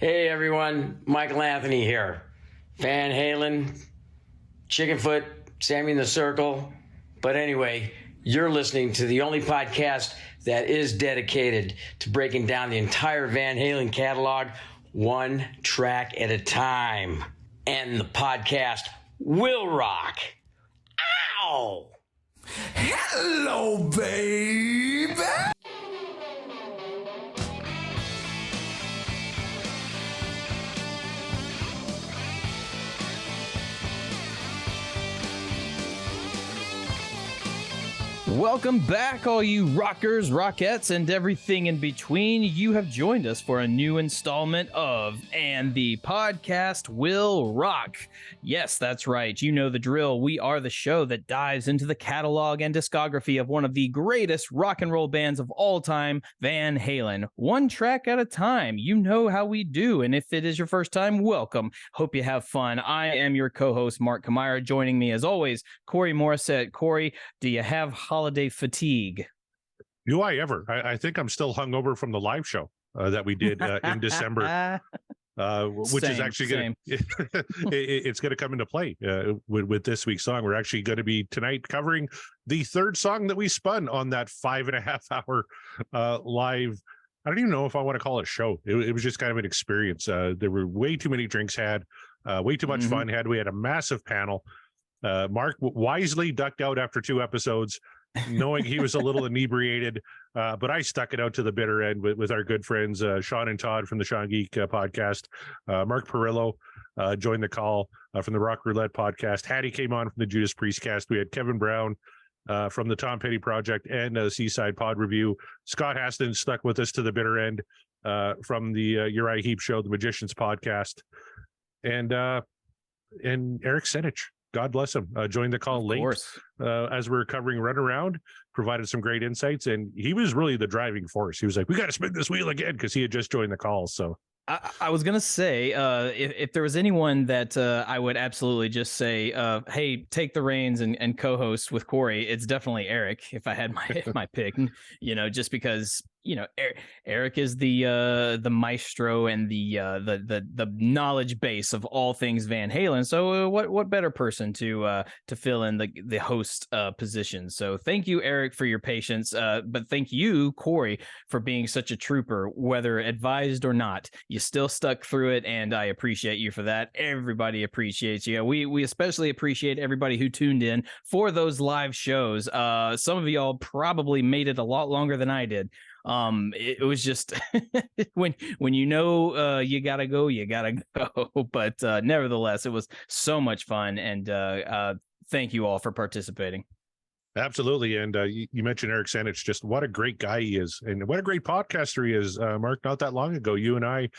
Hey everyone, Michael Anthony here. Van Halen, Chickenfoot, Sammy in the Circle. But anyway, you're listening to the only podcast that is dedicated to breaking down the entire Van Halen catalog one track at a time. And the podcast will rock. Ow! Hello, baby! Welcome back, all you rockers, rockettes, and everything in between. You have joined us for a new installment of And the Podcast Will Rock. Yes, that's right. You know the drill. We are the show that dives into the catalog and discography of one of the greatest rock and roll bands of all time, Van Halen. One track at a time. You know how we do. And if it is your first time, welcome. Hope you have fun. I am your co-host, Mark Kamira. Joining me, as always, Corey Morissette. Corey, do you have holiday fatigue? Do I ever? I think I'm still hungover from the live show that we did in December, which is actually going to it's going to come into play with this week's song. We're actually going to be tonight covering the third song that we spun on that 5.5 hour live. I don't even know if I want to call it a show. It was just kind of an experience. There were way too many drinks had, way too much fun had. We had a massive panel. Mark wisely ducked out after 2 episodes, knowing he was a little inebriated, but I stuck it out to the bitter end with our good friends Sean and Todd from the Sean Geek podcast. Mark Perillo joined the call from the Rock Roulette podcast. Hattie came on from the Judas Priest cast. We had Kevin Brown from the Tom Petty Project and Seaside Pod Review. Scott Haston stuck with us to the bitter end from the Uriah Heep Show, the Magicians podcast, and Eric Senich. God bless him. Joined the call late as we were covering Runaround, provided some great insights, and he was really the driving force. He was like, "We got to spin this wheel again," because he had just joined the call. So I was going to say, if there was anyone that I would absolutely just say, hey, take the reins and co-host with Corey, it's definitely Eric, if I had my pick, just because, Eric is the maestro and the knowledge base of all things Van Halen. So what better person to fill in the host position? So thank you, Eric, for your patience. But thank you, Corey, for being such a trooper, whether advised or not. You still stuck through it, and I appreciate you for that. Everybody appreciates you. We especially appreciate everybody who tuned in for those live shows. Some of y'all probably made it a lot longer than I did. It was just when you gotta go, you gotta go. But nevertheless, it was so much fun, and thank you all for participating. Absolutely. And you mentioned Eric Senich, just what a great guy he is, and what a great podcaster he is. Mark, not that long ago, you and I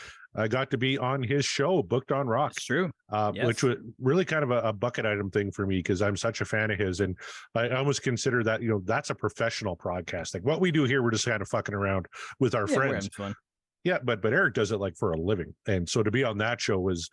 got to be on his show, Booked on Rock. It's true. Yes. Which was really kind of a bucket item thing for me, because I'm such a fan of his. And I almost consider that, that's a professional podcast. Like what we do here, we're just kind of fucking around with our friends. We're having fun. Yeah, but Eric does it like for a living, and so to be on that show was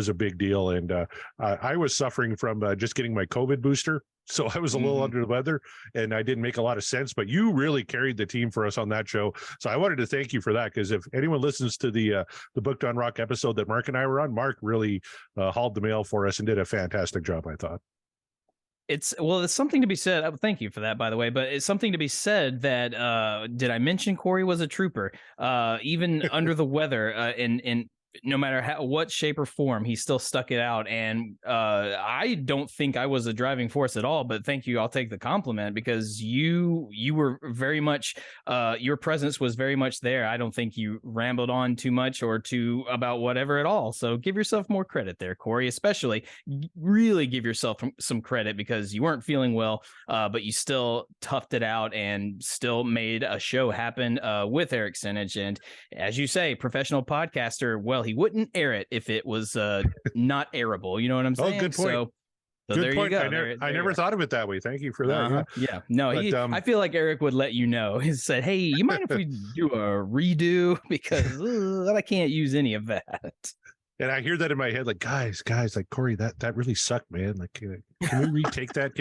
a big deal. And I was suffering from just getting my COVID booster, so I was a little under the weather, and I didn't make a lot of sense. But you really carried the team for us on that show, so I wanted to thank you for that. Because if anyone listens to the Booked on Rock episode that Mark and I were on, Mark really hauled the mail for us and did a fantastic job, I thought. It's something to be said. Thank you for that, by the way. But it's something to be said that did I mention Corey was a trooper? Even under the weather, in no matter what shape or form, he still stuck it out. And I don't think I was a driving force at all, but thank you. I'll take the compliment, because you were very much, your presence was very much there. I don't think you rambled on too much or too about whatever at all. So give yourself more credit there, Corey, especially really give yourself some credit, because you weren't feeling well, but you still toughed it out and still made a show happen with Eric Senich. And as you say, professional podcaster, well, he wouldn't air it if it was not airable. You know what I'm saying? Oh, good point. So good there point. you go. I never thought of it that way. Thank you for that. Yeah. No, but, I feel like Eric would let you know. He said, "Hey, you mind if we do a redo, because I can't use any of that." And I hear that in my head, like, guys, like, Corey, that really sucked, man. Like, can we retake that?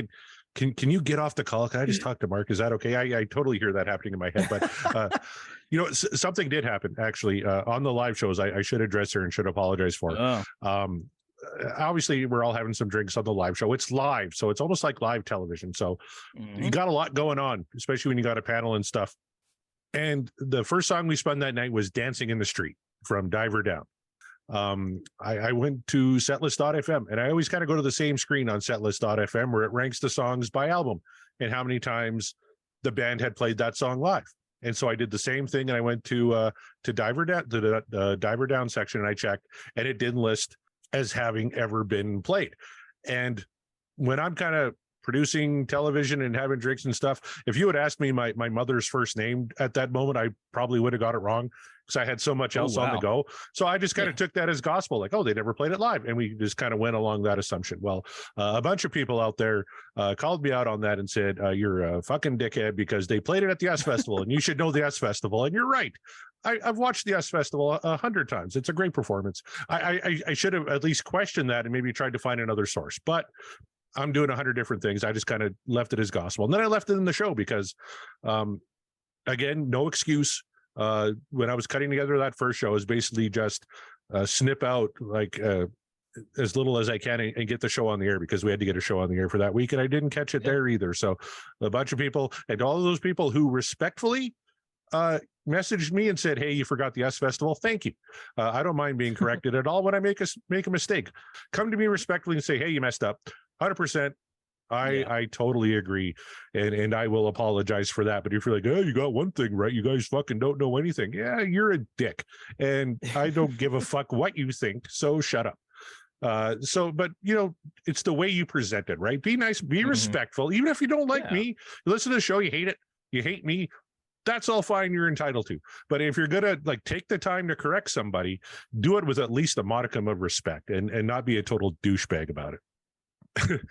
can you get off the call? Can I just talk to Mark? Is that okay? I totally hear that happening in my head, but something did happen actually on the live shows. I should address her and should apologize for it. Obviously we're all having some drinks on the live show. It's live, so it's almost like live television. So you got a lot going on, especially when you got a panel and stuff. And the first song we spun that night was Dancing in the Street from Diver Down. I went to setlist.fm, and I always kind of go to the same screen on setlist.fm where it ranks the songs by album and how many times the band had played that song live. And so I did the same thing, and I went to Diver Down, the Diver Down section, and I checked, and it didn't list as having ever been played. And when I'm kind of producing television and having drinks and stuff, if you had asked me my mother's first name at that moment, I probably would have got it wrong because I had so much else on the go. So I just kind of took that as gospel, like, oh, they never played it live. And we just kind of went along that assumption. Well, a bunch of people out there called me out on that and said, you're a fucking dickhead because they played it at the S Festival and you should know the S Festival. And you're right. I've watched the S Festival 100 times. It's a great performance. I should have at least questioned that and maybe tried to find another source, but I'm doing 100 different things. I just kind of left it as gospel. And then I left it in the show because, again, no excuse. When I was cutting together that first show, is basically just snip out like as little as I can and get the show on the air because we had to get a show on the air for that week. And I didn't catch it there either. So a bunch of people, and all of those people who respectfully messaged me and said, hey, you forgot the S Festival. Thank you. I don't mind being corrected at all when I make a mistake. Come to me respectfully and say, hey, you messed up. 100%. I totally agree. And I will apologize for that. But if you're like, oh, you got one thing right, you guys fucking don't know anything. Yeah, you're a dick. And I don't give a fuck what you think. So shut up. But it's the way you present it, right? Be nice, be respectful. Even if you don't like me, you listen to the show, you hate it, you hate me. That's all fine. You're entitled to. But if you're gonna take the time to correct somebody, do it with at least a modicum of respect and not be a total douchebag about it.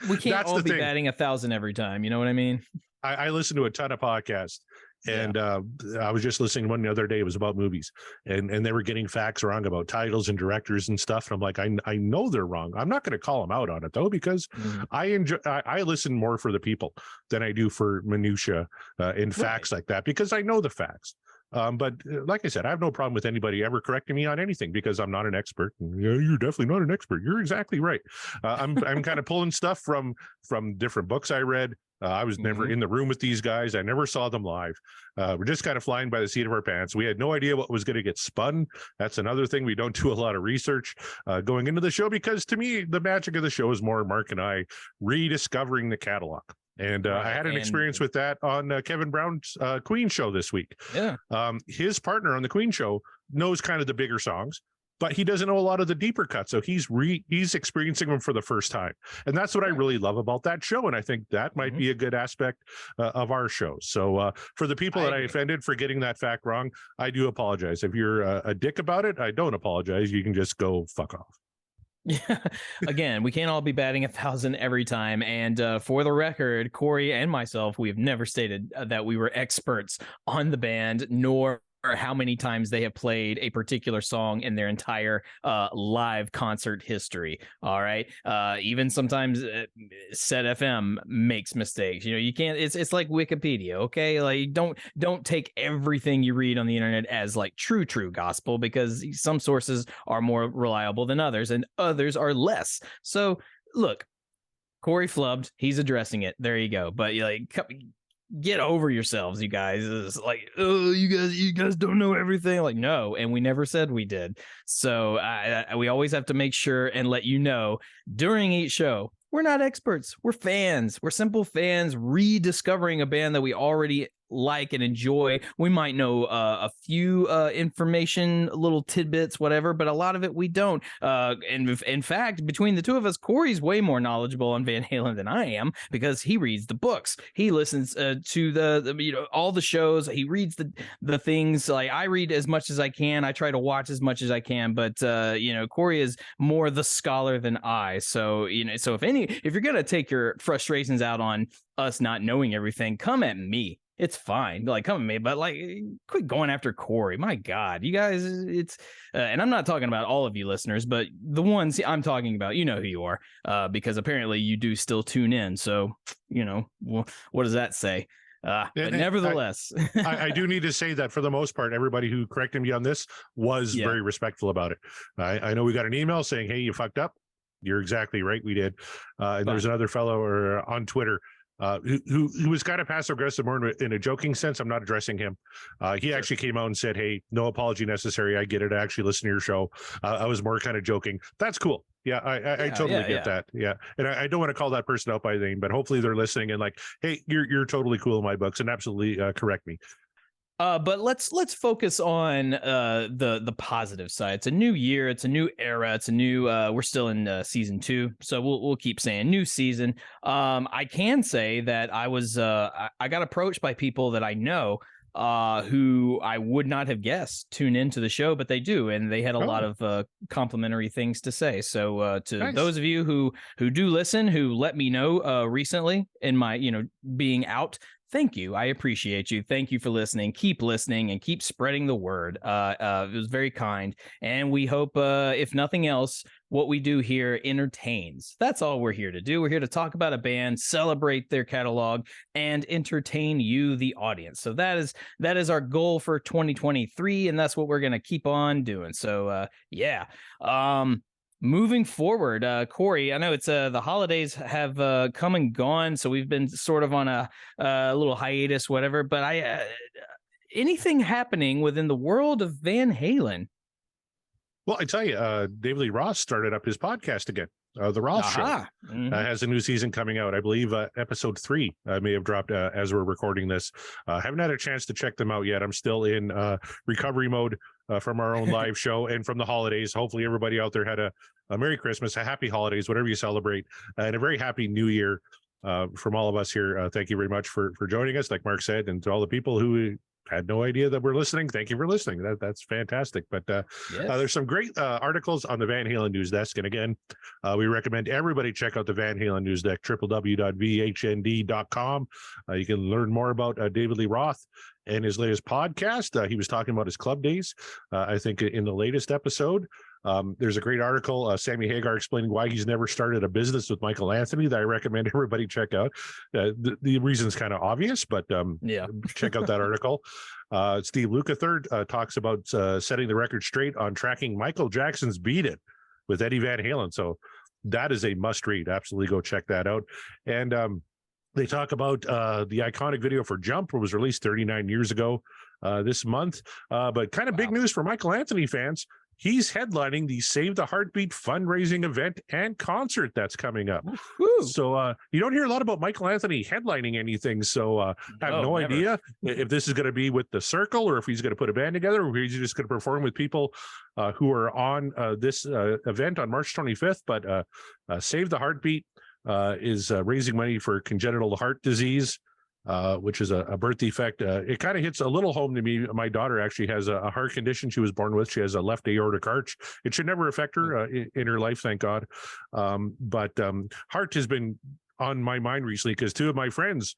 We can't all be batting 1,000 every time. You know what I mean? I listen to a ton of podcasts, and I was just listening one the other day. It was about movies, and they were getting facts wrong about titles and directors and stuff. And I'm like, I know they're wrong. I'm not going to call them out on it though, because I listen more for the people than I do for minutia and facts like that, because I know the facts. But like I said, I have no problem with anybody ever correcting me on anything because I'm not an expert. And, you're definitely not an expert. You're exactly right. I'm kind of pulling stuff from different books I read. I was never in the room with these guys. I never saw them live. We're just kind of flying by the seat of our pants. We had no idea what was going to get spun. That's another thing. We don't do a lot of research going into the show, because to me, the magic of the show is more Mark and I rediscovering the catalog. And I had an experience with that on Kevin Brown's Queen show this week. Yeah. His partner on the Queen show knows kind of the bigger songs, but he doesn't know a lot of the deeper cuts. So he's experiencing them for the first time. And that's what I really love about that show. And I think that might be a good aspect of our show. So for the people that I offended for getting that fact wrong, I do apologize. If you're a dick about it, I don't apologize. You can just go fuck off. Yeah. Again, we can't all be batting 1,000 every time. And for the record, Corey and myself, we have never stated that we were experts on the band, nor how many times they have played a particular song in their entire live concert history. All right. Even sometimes Set FM makes mistakes. You can't, it's like Wikipedia. Okay. Like don't take everything you read on the internet as like true gospel, because some sources are more reliable than others and others are less. So look, Corey flubbed. He's addressing it. There you go. But get over yourselves, you guys. It's like, oh, you guys don't know everything. Like, no, and we never said we did. So we always have to make sure and let you know during each show, we're not experts. We're fans. We're simple fans rediscovering a band that we already like and enjoy. We might know a few information, little tidbits, whatever, but a lot of it we don't. And in fact, between the two of us, Corey's way more knowledgeable on Van Halen than I am, because he reads the books. He listens to the all the shows. He reads the things. Like, I read as much as I can. I try to watch as much as I can, but Corey is more the scholar than I. So so if you're gonna take your frustrations out on us not knowing everything, come at me. It's fine. Like, come at me, but like, quit going after Corey. My God, you guys, it's, and I'm not talking about all of you listeners, but the ones I'm talking about, you know who you are, because apparently you do still tune in. So, what does that say? But nevertheless, I do need to say that for the most part, everybody who corrected me on this was very respectful about it. I know we got an email saying, "Hey, you fucked up." You're exactly right. We did. And there's another fellow on Twitter who was kind of passive aggressive more in a joking sense. I'm not addressing him. He actually came out and said, "Hey, no apology necessary. I get it. I actually listen to your show." I was more kind of joking. That's cool. Yeah, I totally get that. Yeah. And I don't want to call that person out by name, but hopefully they're listening and like, hey, you're totally cool in my books, and absolutely correct me. But let's focus on the positive side. It's a new year, it's a new era, it's a new we're still in season 2, so we'll keep saying new season. I can say that I was I got approached by people that I know who I would not have guessed tune into the show, but they do, and they had a lot of complimentary things to say. So to those of you who do listen, who let me know recently in my being out, thank you. I appreciate you. Thank you for listening. Keep listening and keep spreading the word. It was very kind. And we hope, if nothing else, what we do here entertains. That's all we're here to do. We're here to talk about a band, celebrate their catalog, and entertain you, the audience. So that is our goal for 2023, and that's what we're going to keep on doing. So, moving forward, Corey, I know it's the holidays have come and gone, so we've been sort of on a little hiatus, whatever. But anything happening within the world of Van Halen? Well, I tell you, David Lee Roth started up his podcast again. The Roth Show has a new season coming out. I believe episode 3 may have dropped as we're recording this. Haven't had a chance to check them out yet. I'm still in recovery mode from our own live show and from the holidays. Hopefully everybody out there had a Merry Christmas, a happy holidays, whatever you celebrate, and a very happy new year from all of us here. Thank you very much for joining us, like Mark said, and to all the people who had no idea that we're listening. Thank you for listening. That's fantastic. But there's some great articles on the Van Halen News Desk. And again, we recommend everybody check out the Van Halen News Desk, www.vhnd.com. You can learn more about David Lee Roth and his latest podcast. He was talking about his club days, I think, in the latest episode. There's a great article, Sammy Hagar explaining why he's never started a business with Michael Anthony, that I recommend everybody check out. The reason's kind of obvious, but check out that article. Steve Lukather talks about setting the record straight on tracking Michael Jackson's Beat It with Eddie Van Halen. So that is a must read. Absolutely go check that out. And they talk about the iconic video for Jump, which was released 39 years ago this month. But kind of big news for Michael Anthony fans. He's headlining the Save the Heartbeat fundraising event and concert that's coming up. Woo-hoo. So you don't hear a lot about Michael Anthony headlining anything. So I have no idea if this is going to be with the Circle or if he's going to put a band together or if he's just going to perform with people who are on this event on March 25th. But Save the Heartbeat is raising money for congenital heart disease. Which is a birth defect. It kind of hits a little home to me. My daughter actually has a heart condition she was born with. She has a left aortic arch. It should never affect her in her life, thank God. But heart has been on my mind recently because 2 of my friends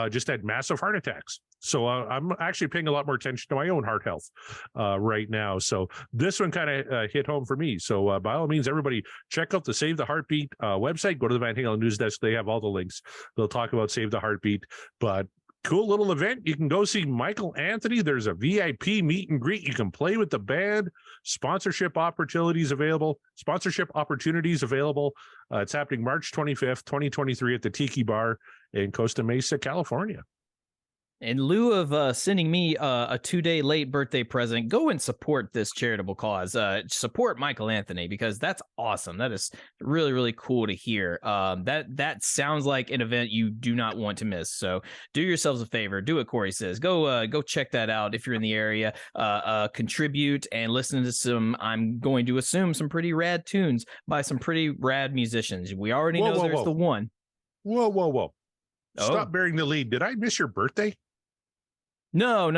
just had massive heart attacks. So I'm actually paying a lot more attention to my own heart health right now. So this one kind of hit home for me. So by all means, everybody check out the Save the Heartbeat website. Go to the Van Halen News Desk. They have all the links. They'll talk about Save the Heartbeat. But cool little event. You can go see Michael Anthony. There's a VIP meet and greet. You can play with the band. Sponsorship opportunities available. It's happening March 25th, 2023 at the Tiki Bar in Costa Mesa, California. In lieu of sending me a 2-day late birthday present, go and support this charitable cause. Support Michael Anthony, because that's awesome. That is really, really cool to hear. That sounds like an event you do not want to miss. So do yourselves a favor. Do what Corey says. Go check that out if you're in the area. Contribute and listen to some, I'm going to assume, some pretty rad tunes by some pretty rad musicians. We already know there's the one. Whoa. Stop bearing the lead. Did I miss your birthday? No.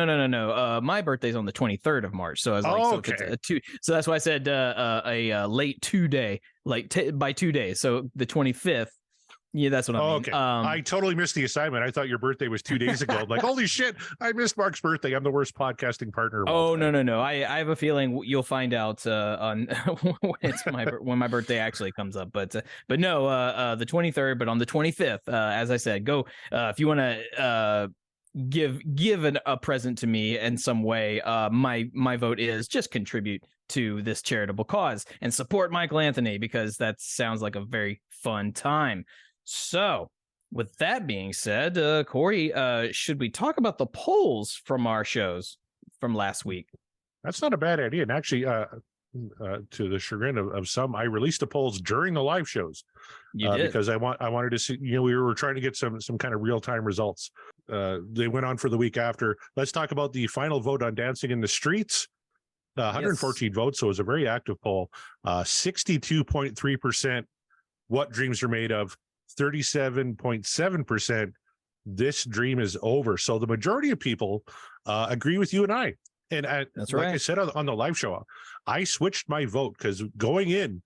My birthday's on the 23rd of March, so I was like, so it's so that's why I said a late 2-day, like by 2 days. So the 25th Yeah, that's what I mean. Okay. I totally missed the assignment. I thought your birthday was 2 days ago. I'm like, holy shit, I missed Mark's birthday. I'm the worst podcasting partner. Oh, no. I have a feeling you'll find out on when my birthday actually comes up. But no, the 23rd, but on the 25th, as I said, go if you want to give a present to me in some way. My vote is just contribute to this charitable cause and support Michael Anthony, because that sounds like a very fun time. So with that being said, Corey, should we talk about the polls from our shows from last week? That's not a bad idea. And actually, to the chagrin of some, I released the polls during the live shows. You did. Because I wanted to see, we were trying to get some kind of real-time results. They went on for the week after. Let's talk about the final vote on Dancing in the Streets. 114 votes, so it was a very active poll. 62.3% What Dreams Are Made Of, 37.7% This Dream Is Over. So the majority of people agree with you and I. And that's like right. I said on the live show, I switched my vote because going in,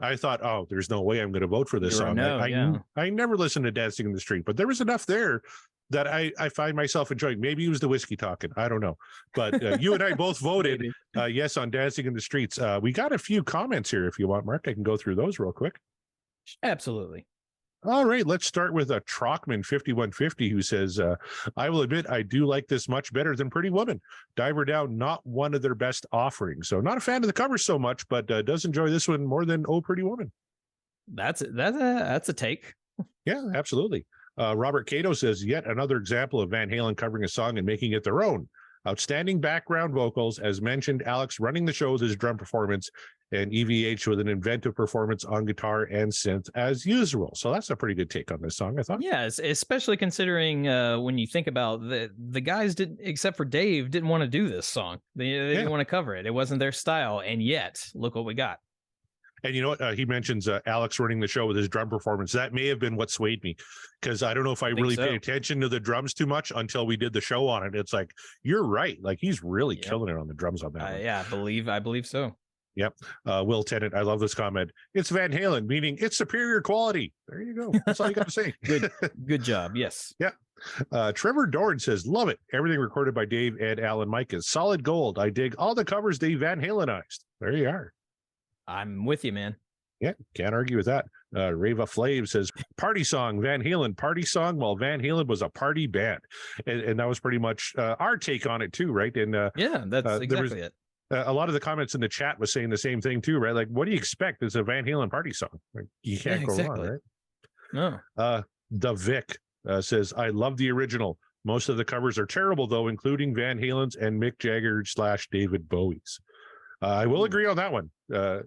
I thought, oh, there's no way I'm going to vote for this song. I never listened to Dancing in the Street, but there was enough there that I find myself enjoying. Maybe it was the whiskey talking. I don't know. But you and I both voted yes on Dancing in the Streets. We got a few comments here if you want, Mark. I can go through those real quick. Absolutely. All right, let's start with a Trockman 5150 who says, I will admit I do like this much better than Pretty Woman. Diver Down, not one of their best offerings. So not a fan of the cover so much, but does enjoy this one more than Oh Pretty Woman. That's a take. Yeah, absolutely. Robert Cato says, yet another example of Van Halen covering a song and making it their own. Outstanding background vocals, as mentioned, Alex running the show with his drum performance, and EVH with an inventive performance on guitar and synth as usual. So that's a pretty good take on this song, I thought. Yeah, especially considering when you think about the guys didn't, except for Dave, didn't want to do this song. They didn't want to cover it. It wasn't their style, and yet look what we got. And you know what? He mentions Alex running the show with his drum performance. That may have been what swayed me, because I don't know if I really paid attention to the drums too much until we did the show on it. It's like, you're right. Like, he's really killing it on the drums on that one. Yeah, I believe so. Yep. Will Tennant, I love this comment. It's Van Halen, meaning it's superior quality. There you go. That's all you got to say. Good job. Yes. Yeah. Trevor Dorn says, love it. Everything recorded by Dave, Ed, Alan, Mike is solid gold. I dig all the covers they Van Halenized. There you are. I'm with you, man. Yeah, can't argue with that. Rava Flav says, party song, Van Halen party song, while Van Halen was a party band. And that was pretty much our take on it too, right? And yeah, that's exactly it. A lot of the comments in the chat was saying the same thing too, right? Like, what do you expect? It's a Van Halen party song. Like, you can't go wrong, right? No. The Vic says, I love the original. Most of the covers are terrible, though, including Van Halen's and Mick Jagger / David Bowie's. I will agree on that one. I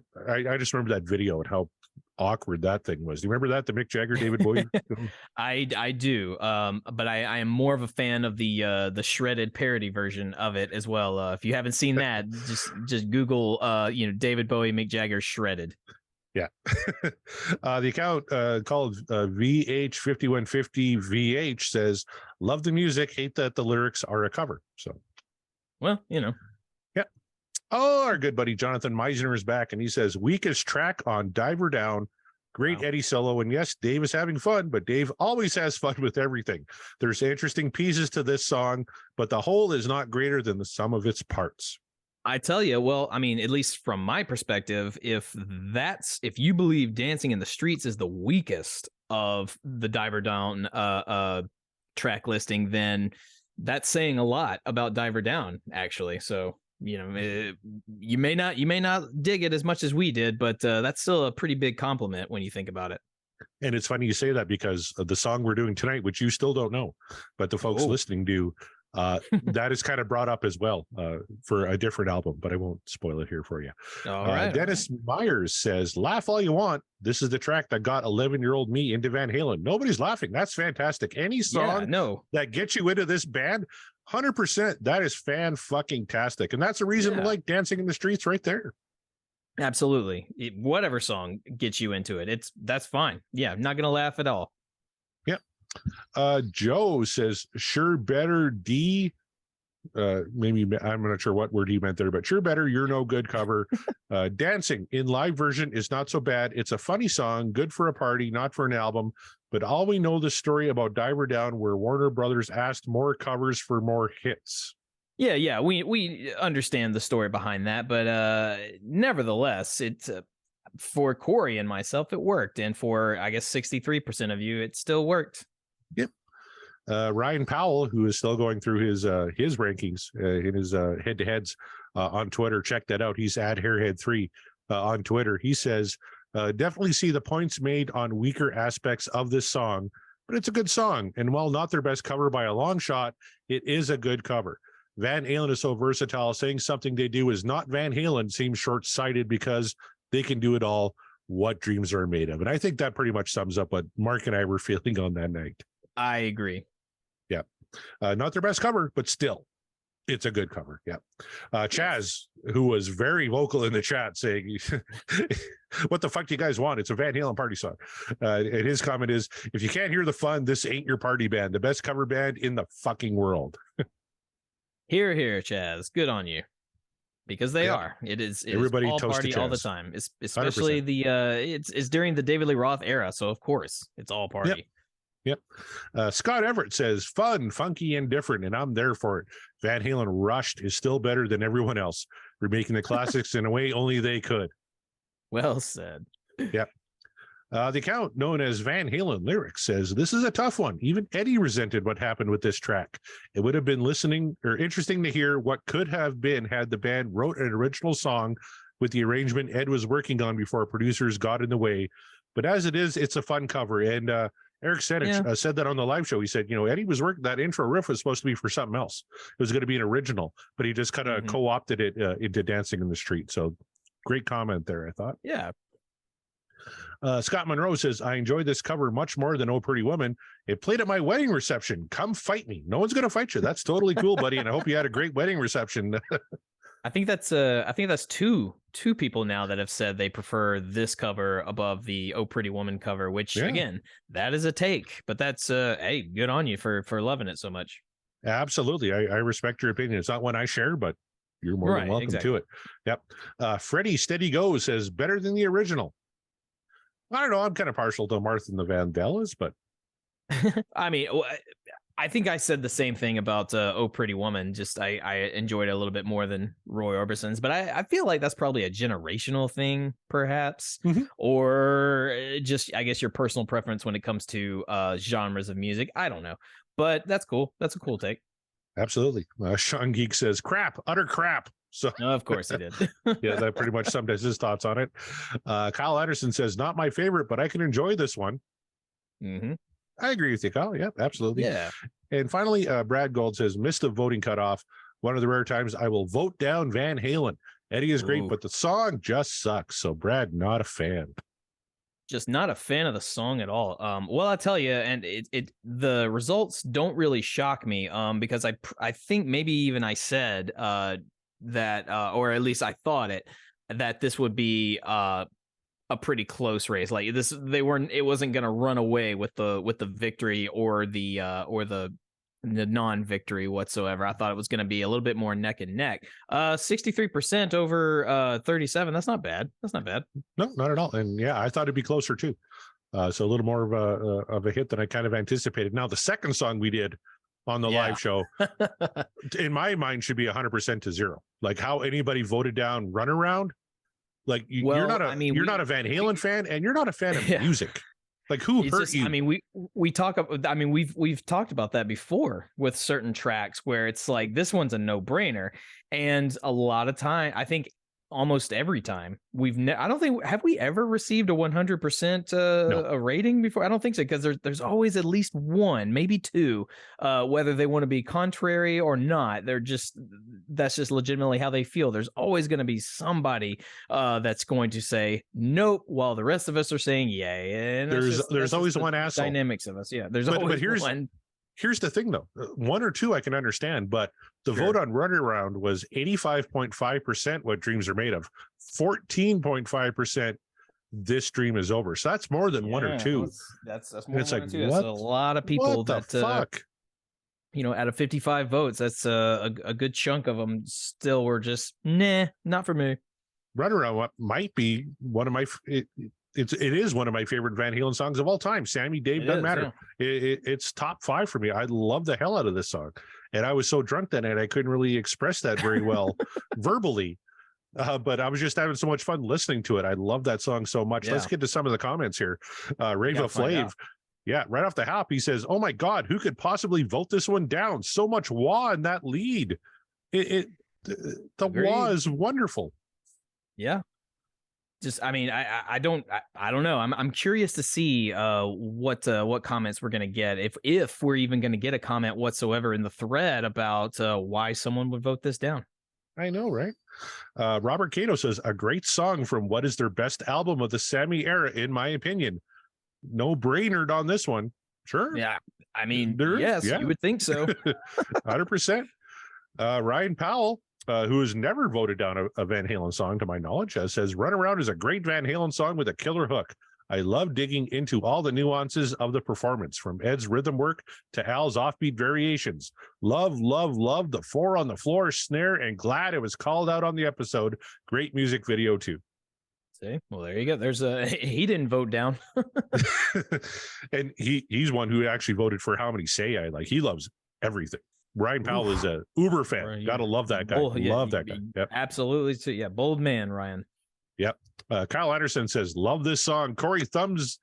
just remember that video and how awkward that thing was. Do you remember that, the Mick Jagger, David Bowie? I do. But I am more of a fan of the shredded parody version of it as well. If you haven't seen that, just Google David Bowie, Mick Jagger shredded. Yeah. The account called VH5150VH says, love the music, hate that the lyrics are a cover. So, well, Yeah. Oh, our good buddy Jonathan Meisner is back, and he says, weakest track on Diver Down. Great Eddie solo. And yes, Dave is having fun, but Dave always has fun with everything. There's interesting pieces to this song, but the whole is not greater than the sum of its parts. I tell you, well, I mean, at least from my perspective, if you believe Dancing in the Streets is the weakest of the Diver Down track listing, then that's saying a lot about Diver Down, actually. So, you may not dig it as much as we did, but that's still a pretty big compliment when you think about it. And it's funny you say that, because the song we're doing tonight, which you still don't know, but the folks listening do, that is kind of brought up as well for a different album, but I won't spoil it here for you. All right. Dennis Myers says, laugh all you want. This is the track that got 11-year-old me into Van Halen. Nobody's laughing. That's fantastic. Any song that gets you into this band, 100%, that is fan-fucking-tastic. And that's a reason to like Dancing in the Streets right there. Absolutely. Whatever song gets you into it, that's fine. Yeah, I'm not going to laugh at all. Joe says, sure better D maybe I'm not sure what word he meant there, but sure better, you're no good cover. Dancing in live version is not so bad. It's a funny song, good for a party, not for an album. But all we know the story about Diver Down, where Warner Brothers asked more covers for more hits. Yeah, we understand the story behind that, but nevertheless, it for Corey and myself, it worked, and for I guess 63% of you, it still worked. Yep. Ryan Powell, who is still going through his rankings in his head-to-heads on Twitter, check that out. He's at Hairhead3 on Twitter. He says, definitely see the points made on weaker aspects of this song, but it's a good song. And while not their best cover by a long shot, it is a good cover. Van Halen is so versatile. Saying something they do is not Van Halen seems short-sighted because they can do it all. What dreams are made of. And I think that pretty much sums up what Mark and I were feeling on that night. I agree. Yeah. Not their best cover, but still, it's a good cover. Yeah. Chaz, who was very vocal in the chat saying, what the fuck do you guys want? It's a Van Halen party song. And his comment is, if you can't hear the fun, this ain't your party band. The best cover band in the fucking world. Here, Chaz. Good on you. Because they are. It's everybody all toast party to all the Chaz. time. Especially 100%. It's during the David Lee Roth era, so of course it's all party. Yep. Scott Everett says, fun, funky, and different, and I'm there for it. Van Halen Rushed is still better than everyone else. Remaking the classics in a way only they could. Well said. Yep. The account known as Van Halen Lyrics says, this is a tough one. Even Eddie resented what happened with this track. It would have been interesting to hear what could have been had the band wrote an original song with the arrangement Ed was working on before producers got in the way. But as it is, it's a fun cover. And Eric Senich said that on the live show. He said, Eddie was working, that intro riff was supposed to be for something else. It was going to be an original, but he just kind of co-opted it into Dancing in the Street. So great comment there, I thought. Yeah. Scott Monroe says, I enjoyed this cover much more than Oh Pretty Woman. It played at my wedding reception. Come fight me. No one's going to fight you. That's totally cool, buddy. And I hope you had a great wedding reception. I think that's two people now that have said they prefer this cover above the Oh Pretty Woman cover, which again, that is a take, but that's hey, good on you for loving it so much. Absolutely. I respect your opinion. It's not one I share, but you're more than welcome to it. Yep. Freddie Steady Go says, better than the original. I don't know. I'm kind of partial to Martha and the Vandellas, but I mean, I think I said the same thing about Oh Pretty Woman. Just I enjoyed it a little bit more than Roy Orbison's, but I feel like that's probably a generational thing, perhaps, or just I guess your personal preference when it comes to genres of music. I don't know, but that's cool. That's a cool take. Absolutely. Sean Geek says, crap, utter crap. So of course he did. Yeah, that pretty much summed his thoughts on it. Kyle Anderson says, not my favorite, but I can enjoy this one. I agree with you, Kyle. Yeah, absolutely. Yeah. And finally, Brad Gold says, missed the voting cutoff. One of the rare times I will vote down Van Halen. Eddie is great, but the song just sucks. So Brad, not a fan. Just not a fan of the song at all. Well, I tell you, and the results don't really shock me. Because I think maybe even I said that, or at least I thought that this would be a pretty close race. Like this, it wasn't going to run away with the victory or the non-victory whatsoever. I thought it was going to be a little bit more neck and neck. 63% over 37. That's not bad. No, not at all. And yeah, I thought it'd be closer too. So a little more of a hit than I kind of anticipated. Now the second song we did on the live show, in my mind, should be 100% to 0. Like how anybody voted down Runaround. Like you're not a Van Halen fan, and you're not a fan of music. Like who hurt you? I mean, we've talked about that before with certain tracks where it's like this one's a no-brainer, and a lot of time, I think almost every time I don't think have we ever received a 100% a rating before? I don't think so, because there's always at least one, maybe two, whether they want to be contrary or not. That's just legitimately how they feel. There's always going to be somebody that's going to say nope, while the rest of us are saying yay. And there's always one asshole. Dynamics of us, there's always one. Here's the thing, though. One or two I can understand, but the vote on Runaround was 85.5% what dreams are made of, 14.5% this dream is over. So that's more than one or two. That's more than it's one like, or two. That's a lot of people. What the fuck? out of 55 votes, that's a good chunk of them still were just, nah, not for me. Runaround what might be one of my it is one of my favorite Van Halen songs of all time. Sammy, Dave, doesn't matter. Yeah. It's top 5 for me. I love the hell out of this song, and I was so drunk that night I couldn't really express that very well verbally. But I was just having so much fun listening to it. I love that song so much. Yeah. Let's get to some of the comments here. Rava Flav, yeah, right off the hop, he says, "Oh my God, who could possibly vote this one down? So much wah in that lead. The wah is wonderful." Yeah. Just, I mean, I don't know. I'm curious to see what comments we're gonna get, if we're even gonna get a comment whatsoever in the thread about why someone would vote this down. I know, right? Robert Cato says, "A great song from what is their best album of the Sammy era, in my opinion. No brainer on this one." Sure. Yeah. I mean, yes, you would think so. 100%. Ryan Powell, who has never voted down a Van Halen song to my knowledge, says, "Runaround is a great Van Halen song with a killer hook. I love digging into all the nuances of the performance, from Ed's rhythm work to Al's offbeat variations. Love the 4 on the floor snare, and glad it was called out on the episode. Great music video too." See, well, there you go. There's he didn't vote down. And he's one who actually voted for How Many Say I Like. He loves everything. Ryan Powell is a Uber fan. Right, gotta love that guy. Love that guy. Yep. Absolutely. So, yeah, bold man, Ryan. Yep. Kyle Anderson says, "Love this song. Corey Thumbs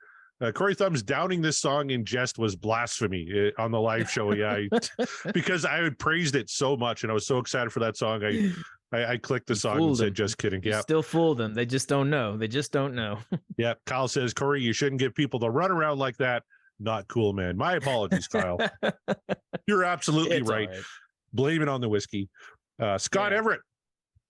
downing this song in jest was blasphemy on the live show." Yeah, because I had praised it so much and I was so excited for that song. I clicked the song and said, "Just kidding." Yeah, still fooled them. They just don't know. Yeah. Kyle says, "Corey, you shouldn't give people the runaround like that. Not cool, man. My apologies, Kyle." You're absolutely right. Blame it on the whiskey. Scott Everett,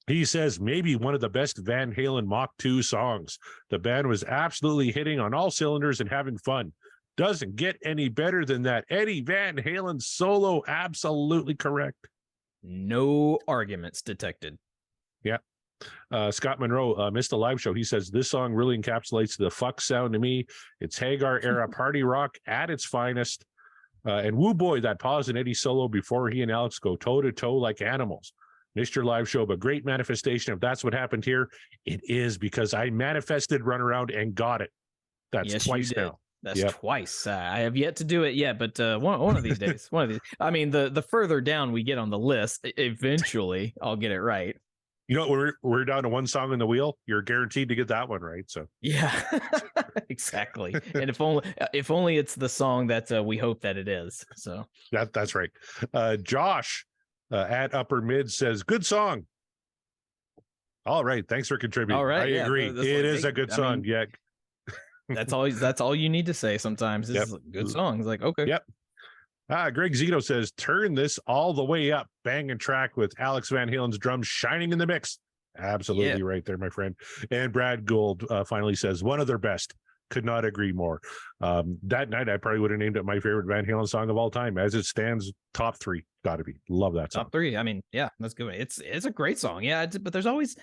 he says, "Maybe one of the best Van Halen Mach 2 songs. The band was absolutely hitting on all cylinders and having fun. Doesn't get any better than that. Eddie Van Halen solo." Absolutely correct. No arguments detected. Yeah. Scott Monroe missed the live show. He says, "This song really encapsulates the fuck sound to me. It's Hagar era party rock at its finest. And woo boy, that pause in Eddie solo before he and Alex go toe to toe like animals. Missed your live show, but great manifestation. If that's what happened here, it is, because I manifested Runaround and got it. That's twice now." That's twice. I have yet to do it yet, but one of these days, I mean, the further down we get on the list, eventually I'll get it right. You know, we're down to one song in the wheel. You're guaranteed to get that one right. So yeah, exactly. And if only it's the song that we hope that it is. So that's right. Josh at Upper Mid says, "Good song." All right, thanks for contributing. All right, I agree. It is a good song. Yeah. That's all you need to say sometimes. This is a good song. It's like, okay. Yep. Greg Zito says, "Turn this all the way up. Banging track with Alex Van Halen's drums shining in the mix." Absolutely right there, my friend. And Brad Gould finally says, "One of their best. Could not agree more." That night, I probably would have named it my favorite Van Halen song of all time. As it stands, top 3. Got to be. Love that song. Top 3. I mean, yeah, that's good. It's a great song. Yeah, but there's always,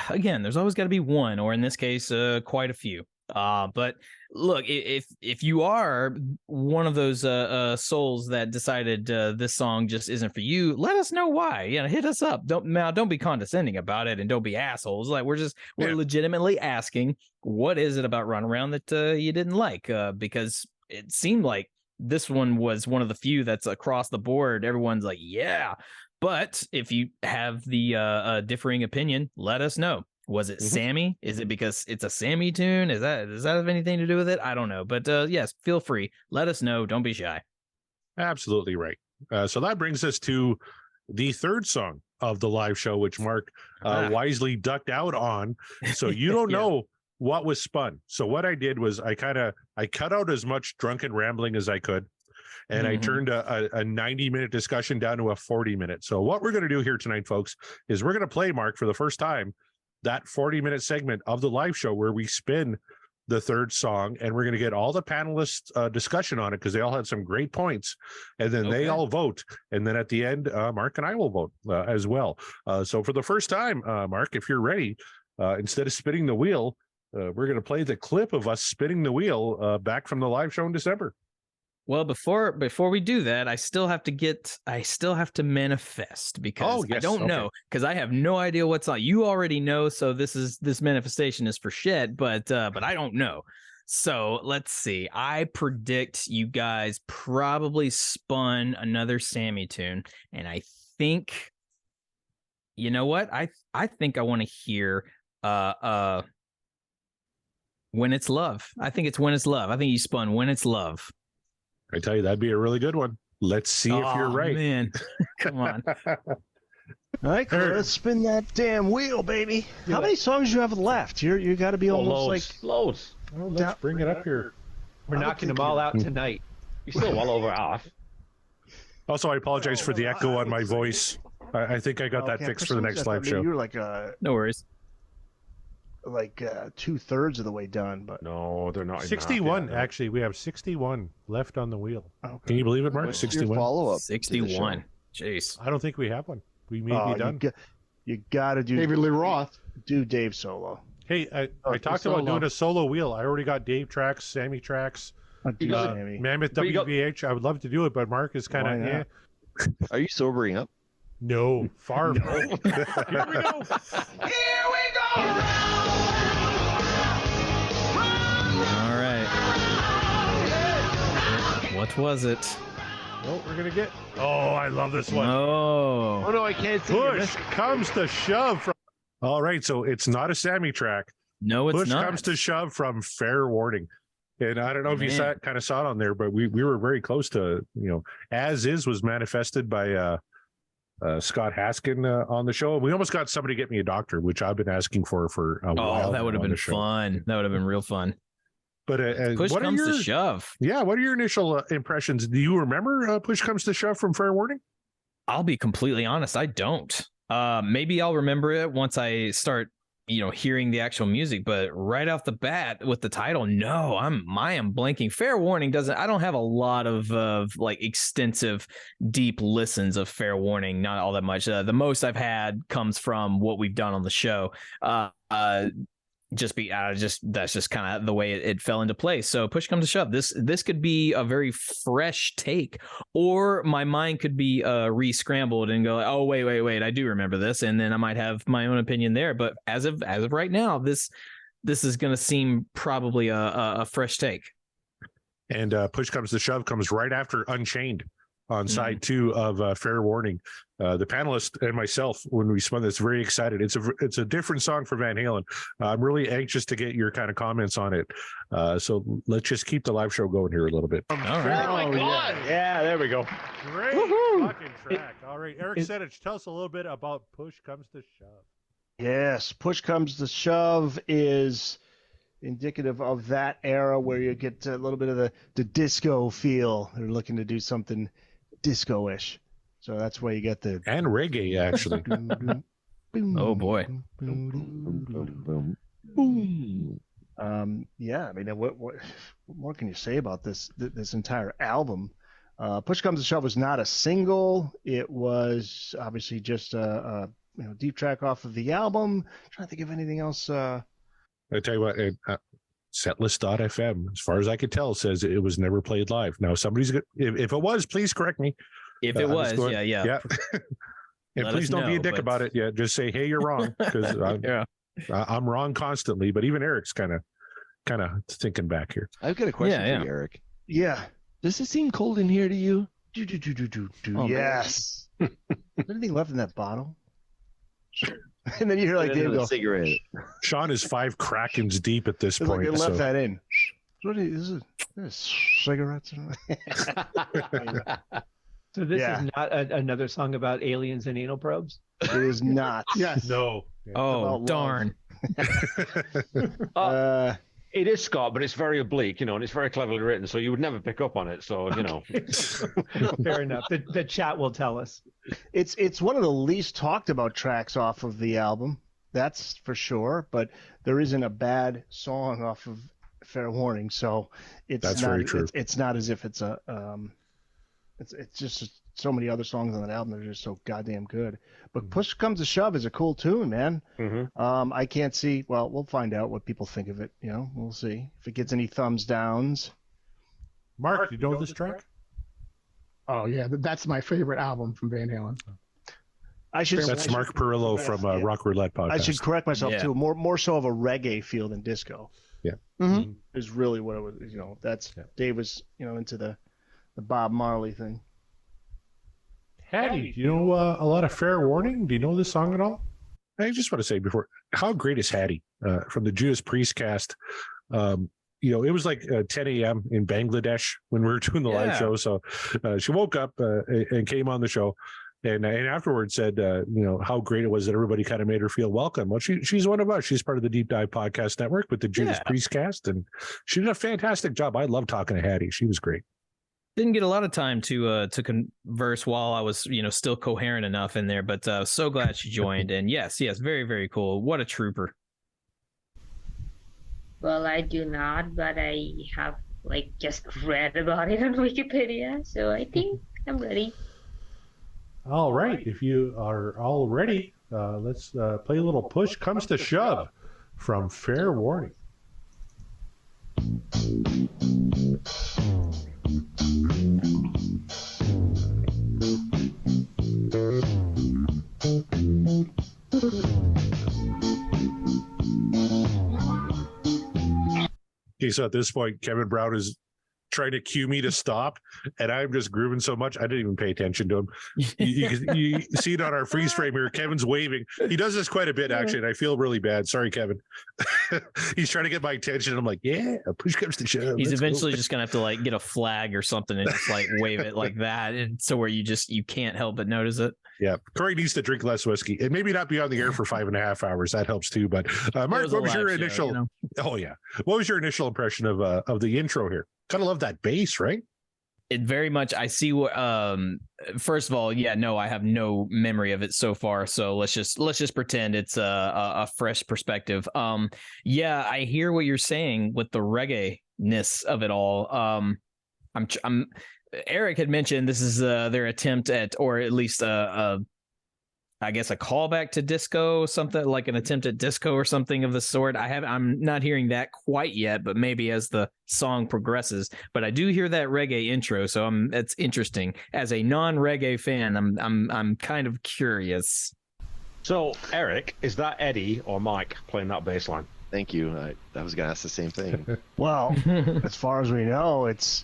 there's always got to be one, or in this case, quite a few. But look, if you are one of those souls that decided this song just isn't for you, let us know why. Hit us up. Don't be condescending about it, and don't be assholes. Like, we're legitimately asking, what is it about Runaround that you didn't like? Because it seemed like this one was one of the few that's across the board. Everyone's like, yeah. But if you have the differing opinion, let us know. Was it Sammy? Is it because it's a Sammy tune? Does that have anything to do with it? I don't know. But yes, feel free. Let us know. Don't be shy. Absolutely right. So that brings us to the third song of the live show, which Mark wisely ducked out on. So you don't know what was spun. So what I did was I cut out as much drunken rambling as I could. And I turned a 90-minute discussion down to a 40-minute. So what we're going to do here tonight, folks, is we're going to play, Mark, for the first time, that 40-minute segment of the live show where we spin the third song, and we're going to get all the panelists discussion on it, because they all had some great points, and then they all vote, and then at the end Mark and I will vote as well. So for the first time, Mark, if you're ready, instead of spinning the wheel, we're going to play the clip of us spinning the wheel back from the live show in December. Well, before we do that, I still have to manifest because I don't know, because I have no idea what's on. You already know, so this manifestation is for shit, but I don't know. So let's see. I predict you guys probably spun another Sammy tune, and I think, you know what? I think I want to hear When It's Love. I think it's When It's Love. I think you spun When It's Love. I tell you, that'd be a really good one. Let's see if you're right. Man, come on. All right, let's spin that damn wheel, baby. How many songs do you have left? You got to be almost loads. Well, let's bring it up here. We're knocking them all out tonight. You're still well over half. Also, I apologize for the echo on my voice. I think I got that fixed for the next live show. You were like no worries. Like 2/3 of the way done, but no, they're not. 61. Actually, we have 61 left on the wheel. Okay. Can you believe it, Mark? 61. Follow-up. 61. Jeez. I don't think we have one. We may be done. You got to do David Lee Roth. Do Dave solo. Hey, I talked about doing a solo wheel. I already got Dave tracks, Sammy tracks, Mammoth WVH. I would love to do it, but Mark is kind of. Are you sobering up? No, far from. Here we go. Here we go. All right. What was it? Well, we're gonna get. Oh, I love this one. Oh no, I can't see. Push comes to shove from. All right, so it's not a Sammy track. No, it's Push not. comes to shove from Fair Warning. And I don't know if you saw it on there, but we were very close to, As Is was manifested by Scott Haskin on the show. We almost got somebody to get me a doctor, which I've been asking for a while. Oh, that would have been fun. That would have been real fun. But Push comes to shove. Yeah, what are your initial impressions? Do you remember Push Comes to Shove from Fair Warning? I'll be completely honest, I don't. Maybe I'll remember it once I start, hearing the actual music. But right off the bat with the title, no, I am blanking. Fair Warning I don't have a lot of like extensive, deep listens of Fair Warning. Not all that much. The most I've had comes from what we've done on the show. That's just kind of the way it fell into place. So push comes to shove, this could be a very fresh take, or my mind could be re-scrambled and go, oh wait, I do remember this, and then I might have my own opinion there. But as of right now, this is going to seem probably a fresh take. And Push Comes to Shove comes right after Unchained on side 2 of Fair Warning. The panelist and myself, when we spun this, very excited. It's a different song for Van Halen. I'm really anxious to get your kind of comments on it. So let's just keep the live show going here a little bit. All right. Oh my God. Yeah, there we go. Great fucking track. All right, Eric Sedich, tell us a little bit about Push Comes to Shove. Yes, Push Comes to Shove is indicative of that era where you get a little bit of the disco feel. They're looking to do something disco-ish. So that's why you get the and reggae actually. Oh boy. Yeah, I mean, what more can you say about this entire album? Push Comes to Shove was not a single. It was obviously just a deep track off of the album. I'm trying to think of anything else. I tell you what, setlist.fm, as far as I could tell, says it was never played live. Now, somebody's if it was, please correct me. If it was, yeah. And please don't be a dick about it. Yeah, just say, hey, you're wrong, because I'm wrong constantly. But even Eric's kind of thinking back here. I've got a question for you, Eric. Yeah. Does it seem cold in here to you? Yes. Is there anything left in that bottle? And then you hear like Dave go, cigarette. Sean is 5 Krakens deep at this point. Like they left that in. What is it? Cigarettes? So this is not another song about aliens and anal probes? It is not. Yes. No. Oh, darn. It is Scott, but it's very oblique, and it's very cleverly written, so you would never pick up on it. So, Fair enough. The chat will tell us. It's one of the least talked about tracks off of the album. That's for sure. But there isn't a bad song off of Fair Warning, so that's not very true. It's not as if it's a it's just so many other songs on that album that are just so goddamn good. But Push Comes to Shove is a cool tune, man. Mm-hmm. I can't see. Well, we'll find out what people think of it. We'll see if it gets any thumbs downs. Mark, you know this track? Oh yeah, that's my favorite album from Van Halen. That's Mark Perillo from Rock Roulette podcast. I should correct myself too. More so of a reggae feel than disco. Yeah, is really what it was. That's Dave was into the Bob Marley thing. Hattie, do you know a lot of Fair Warning? Do you know this song at all? I just want to say before, how great is Hattie from the Judas Priest cast? It was like 10 a.m. in Bangladesh when we were doing the live show. So she woke up and came on the show, and afterwards said, how great it was that everybody kind of made her feel welcome. Well, she's one of us. She's part of the Deep Dive Podcast Network with the Judas Priest cast, and she did a fantastic job. I love talking to Hattie. She was great. Didn't get a lot of time to converse while I was still coherent enough in there, but so glad she joined. And yes, very, very cool. What a trooper. Well, I do not, but I have just read about it on Wikipedia, so I think I'm ready. All right, if you are all ready, let's play a little Push Comes to Shove from Fair Warning. Okay, so at this point, Kevin Brown is trying to cue me to stop, and I'm just grooving so much I didn't even pay attention to him. You see it on our freeze frame here. Kevin's waving. He does this quite a bit, actually, and I feel really bad. Sorry, Kevin. He's trying to get my attention. And I'm like, yeah, Push Comes to Shove. He's eventually just gonna have to get a flag or something and just wave it like that, and so where you can't help but notice it. Yeah, Corey needs to drink less whiskey and maybe not be on the air for 5.5 hours. That helps too. But Mark, what was your initial? Show, Oh yeah, what was your initial impression of the intro here? Kind of love that bass, right? It very much. I see what. First of all, I have no memory of it so far. So let's just pretend it's a fresh perspective. I hear what you're saying with the reggae-ness of it all. Eric had mentioned this is their attempt at, or at least I guess a callback to disco, something like an attempt at disco or something of the sort. I'm not hearing that quite yet, but maybe as the song progresses. But I do hear that reggae intro, so it's interesting. As a non-reggae fan, I'm kind of curious. So, Eric, is that Eddie or Mike playing that bass line? Thank you. I was going to ask the same thing. Well, as far as we know, it's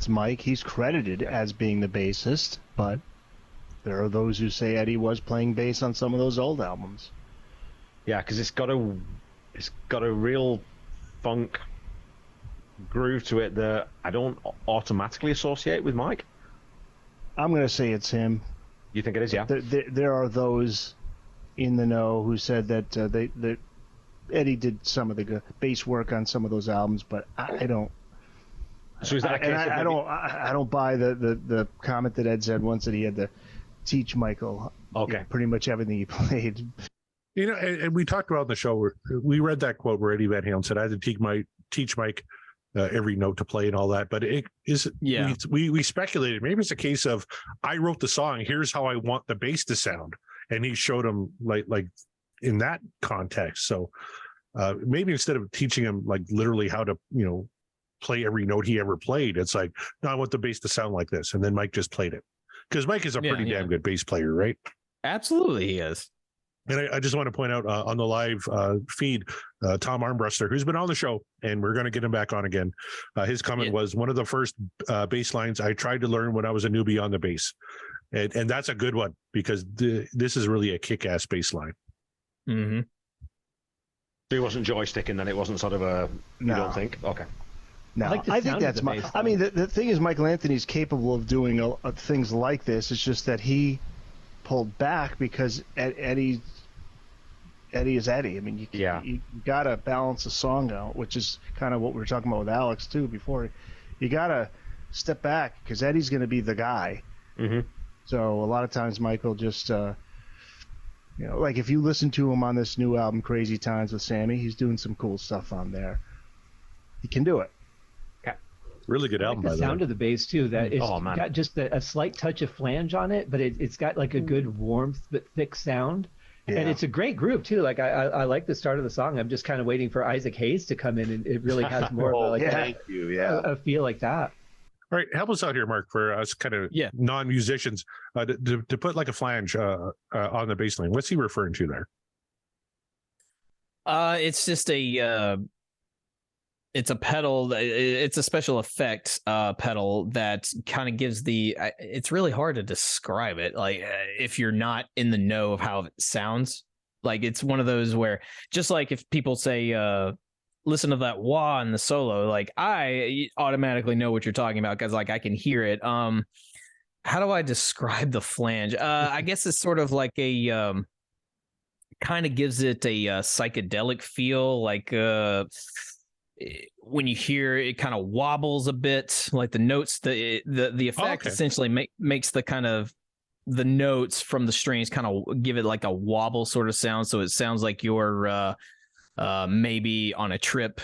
Mike. He's credited as being the bassist, but there are those who say Eddie was playing bass on some of those old albums. Yeah, because it's got a real funk groove to it that I don't automatically associate with Mike. I'm going to say it's him. You think it is? Yeah. There are those in the know who said that Eddie did some of the bass work on some of those albums, but I don't. So is that a case I don't buy the comment that Ed said once that he had to teach Michael pretty much everything he played. And we talked about in the show, we read that quote where Eddie Van Halen said, I had to teach Mike every note to play and all that. But it is, we speculated, maybe it's a case of, I wrote the song, here's how I want the bass to sound. And he showed him like in that context. So maybe instead of teaching him literally how to, play every note he ever played, it's like, no, I want the bass to sound like this. And then Mike just played it. Because Mike is a pretty damn good bass player, right? Absolutely, he is. And I just want to point out on the live feed, Tom Armbruster, who's been on the show, and we're going to get him back on again. His comment was, one of the first bass lines I tried to learn when I was a newbie on the bass. And that's a good one, because this is really a kick-ass bass line. Mm-hmm. So he wasn't joysticking, then it wasn't sort of a, you don't think? Okay. No, I think that's I mean, the thing is, Michael Anthony's capable of doing things like this. It's just that he pulled back because Eddie is Eddie. I mean, you got to balance the song out, which is kind of what we were talking about with Alex too before. You got to step back because Eddie's going to be the guy. Mm-hmm. So a lot of times Michael just, like if you listen to him on this new album, Crazy Times with Sammy, he's doing some cool stuff on there. He can do it. Really good album, by the way. The sound of the bass too. That it's got just a slight touch of flange on it, but it's got like a good warmth but thick sound, and it's a great groove too. Like I like the start of the song. I'm just kind of waiting for Isaac Hayes to come in, and it really has more of a feel like that. All right, help us out here, Mark, for us kind of non-musicians to put like a flange on the bass line. What's he referring to there? It's just it's a pedal. It's a special effects pedal that kind of gives it's really hard to describe it. Like if you're not in the know of how it sounds, like it's one of those where just like if people say, listen to that wah in the solo, like I automatically know what you're talking about because like I can hear it. How do I describe the flange? I guess it's sort of like a kind of gives it a psychedelic feel, like when you hear it kind of wobbles a bit, like the notes, the effect essentially makes the kind of the notes from the strings kind of give it like a wobble sort of sound, so it sounds like you're maybe on a trip,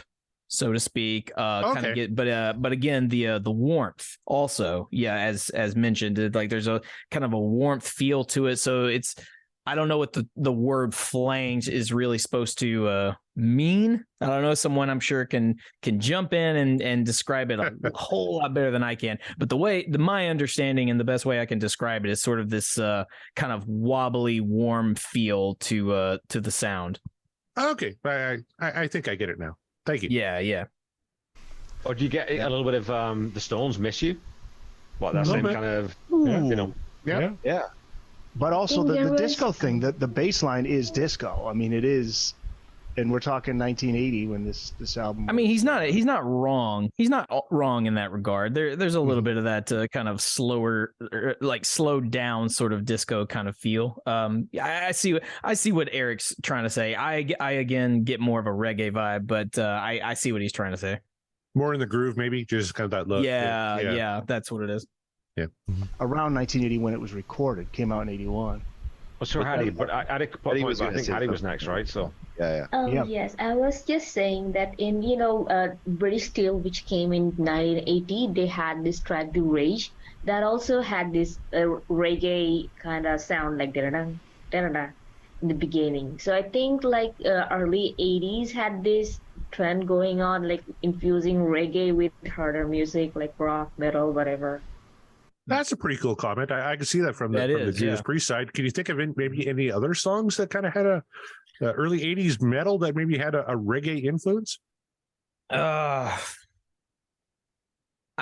so to speak. Kind of but again, the warmth also, as mentioned, like there's a kind of a warmth feel to it, so it's, I don't know what the word flange is really supposed to mean. I don't know. Someone I'm sure can jump in and describe it a whole lot better than I can. But my understanding and the best way I can describe it is sort of this kind of wobbly, warm feel to the sound. Okay, I think I get it now. Thank you. Yeah. Or do you get a little bit of the Stones Miss You? What, that same kind of, you know? Yeah. But also the disco thing, the bass line is disco. I mean, it is, and we're talking 1980 when this album. I mean, he's not wrong. He's not wrong in that regard. There's a little bit of that kind of slower, like slowed down sort of disco kind of feel. I see what Eric's trying to say. I again get more of a reggae vibe, but I see what he's trying to say. More in the groove, maybe, just kind of that look. Yeah, that's what it is. Yeah. Around 1980 when it was recorded, came out in 81. Well, so Hattie, but I think Hattie was next, right? So yes, I was just saying that in British Steel, which came in 1980, they had this track "The Rage" that also had this reggae kind of sound, like da-da-da, da-da-da, in the beginning. So I think like early 80s had this trend going on, like infusing reggae with harder music, like rock, metal, whatever. That's a pretty cool comment. I can see that from the Judas Priest side. Can you think of maybe any other songs that kind of had a early 80s metal that maybe had a reggae influence? I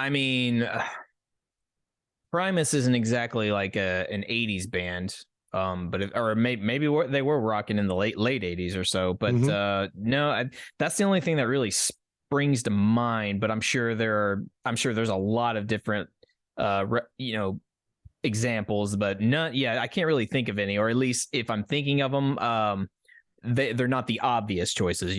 mean, Primus isn't exactly like an 80s band, but maybe they were rocking in the late 80s or so. But no, that's the only thing that really springs to mind. But I'm sure there's a lot of different examples, but none. I can't really think of any, or at least if I'm thinking of them, they're not the obvious choices,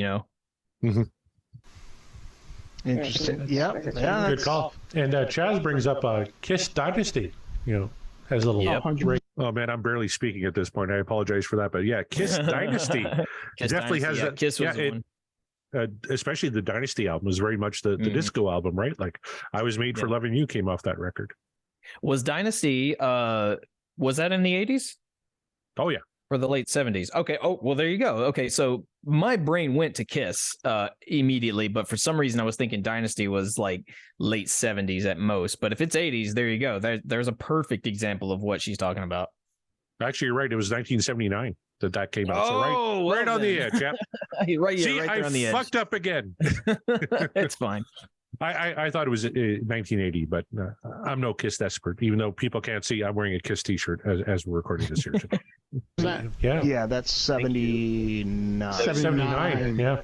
Interesting. Yeah, good call. And Chaz brings up Kiss Dynasty, has a little. Oh man, I'm barely speaking at this point. I apologize for that, but yeah, Kiss Dynasty definitely has that. Kiss was one. Especially the Dynasty album was very much the disco album, right? Like I Was Made for Loving You came off that record. Was Dynasty, was that in the 80s? Oh yeah. Or the late 70s? Okay. Oh, well, there you go. Okay. So my brain went to Kiss immediately, but for some reason I was thinking Dynasty was like late 70s at most. But if it's 80s, there you go. There's a perfect example of what she's talking about. Actually, you're right. It was 1979 that came out. So right on the edge. Yeah. See, right there on the edge. I fucked up again. It's fine. I thought it was 1980, but I'm no Kiss expert. Even though people can't see, I'm wearing a Kiss T-shirt as we're recording this here today. Yeah, that's 79. 79. Yeah.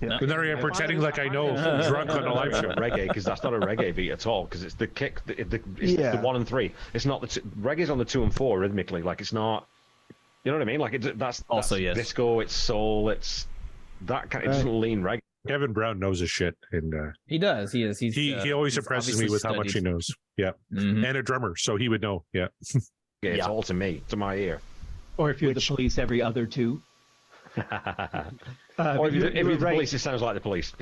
And there I am pretending like I know drunk on a live show. Reggae, because that's not a reggae beat at all. Because it's the kick, the 1 and 3. It's not reggae's on the 2 and 4 rhythmically. Like it's not. You know what I mean? Like that's disco. It's soul. It's that kind. It doesn't lean reggae. Kevin Brown knows his shit, and he does. He is. He always impresses me with how much he knows. Yeah, and a drummer, so he would know. Yeah, it's all to me, to my ear. Or if you're the Police, every other two. Or if you're the Police, it sounds like the Police.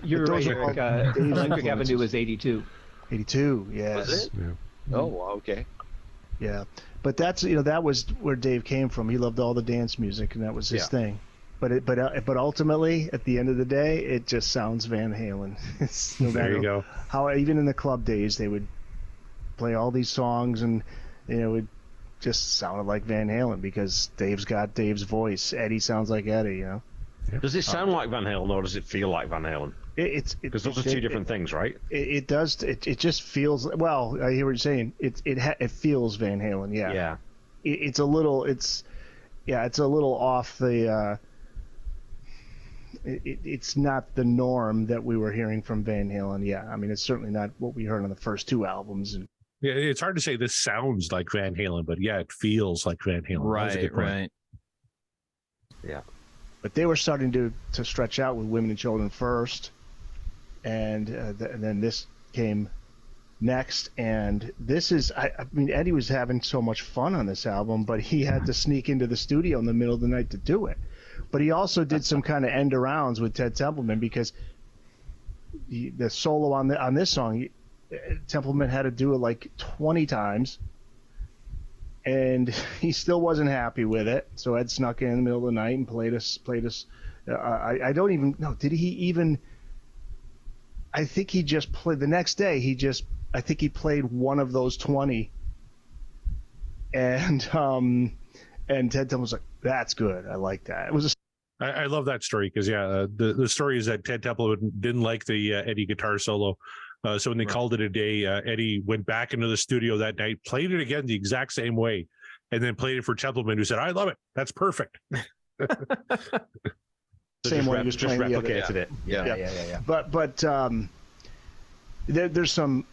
You're right, Eric. Electric Avenue was 82. 82, yes. Was it? Yeah. Oh, okay. Yeah, but that's that was where Dave came from. He loved all the dance music, and that was his thing. But ultimately, at the end of the day, it just sounds Van Halen. There you go. How even in the club days they would play all these songs, and it just sounded like Van Halen because Dave's got Dave's voice. Eddie sounds like Eddie. Does it sound like Van Halen or does it feel like Van Halen? Because those are two different things, right? It does. It just feels. Well, I hear what you're saying. It feels Van Halen. Yeah. Yeah. It's a little. It's a little off the. It's not the norm that we were hearing from Van Halen. Yeah, I mean, it's certainly not what we heard on the first two albums. And yeah, it's hard to say this sounds like Van Halen, but yeah, it feels like Van Halen. Right. Yeah. But they were starting to stretch out with Women and Children first, and then this came next. And this is, I mean, Eddie was having so much fun on this album, but he had to sneak into the studio in the middle of the night to do it. But he also did some kind of end arounds with Ted Templeman because the solo on this song, Templeman had to do it like 20 times, and he still wasn't happy with it. So Ed snuck in the middle of the night and played us. I don't even know. Did he even? I think he just played the next day. I think he played one of those 20, and Ted Templeman was like, "That's good. I like that." It was I love that story because the story is that Ted Templeman didn't like the Eddie guitar solo. So when they called it a day, Eddie went back into the studio that night, played it again the exact same way, and then played it for Templeman, who said, "I love it. That's perfect." Same way he was just playing replicated it. Yeah. But there's some.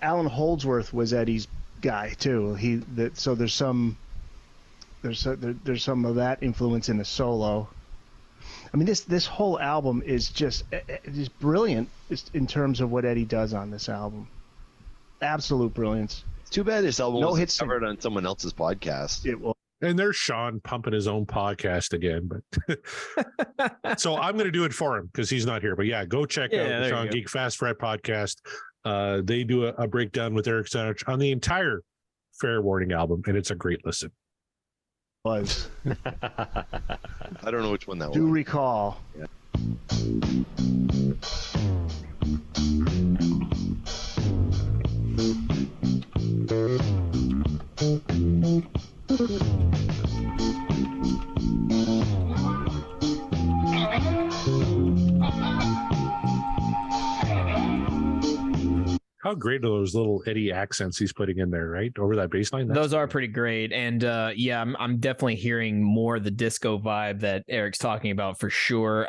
Alan Holdsworth was Eddie's guy too. So there's some of that influence in the solo. I mean, this whole album is just brilliant in terms of what Eddie does on this album. Absolute brilliance. It's too bad this album was covered on someone else's podcast. It will. And there's Sean pumping his own podcast again, but so I'm going to do it for him because he's not here. But yeah, go check out the Sean Geek Fast Fret podcast. They do a breakdown with Eric Sanich on the entire Fair Warning album, and it's a great listen. Was. I don't know which one that was. Do recall. Yeah. How great are those little Eddie accents he's putting in there, right? Over that bass line? Those are pretty great. And I'm definitely hearing more of the disco vibe that Eric's talking about for sure.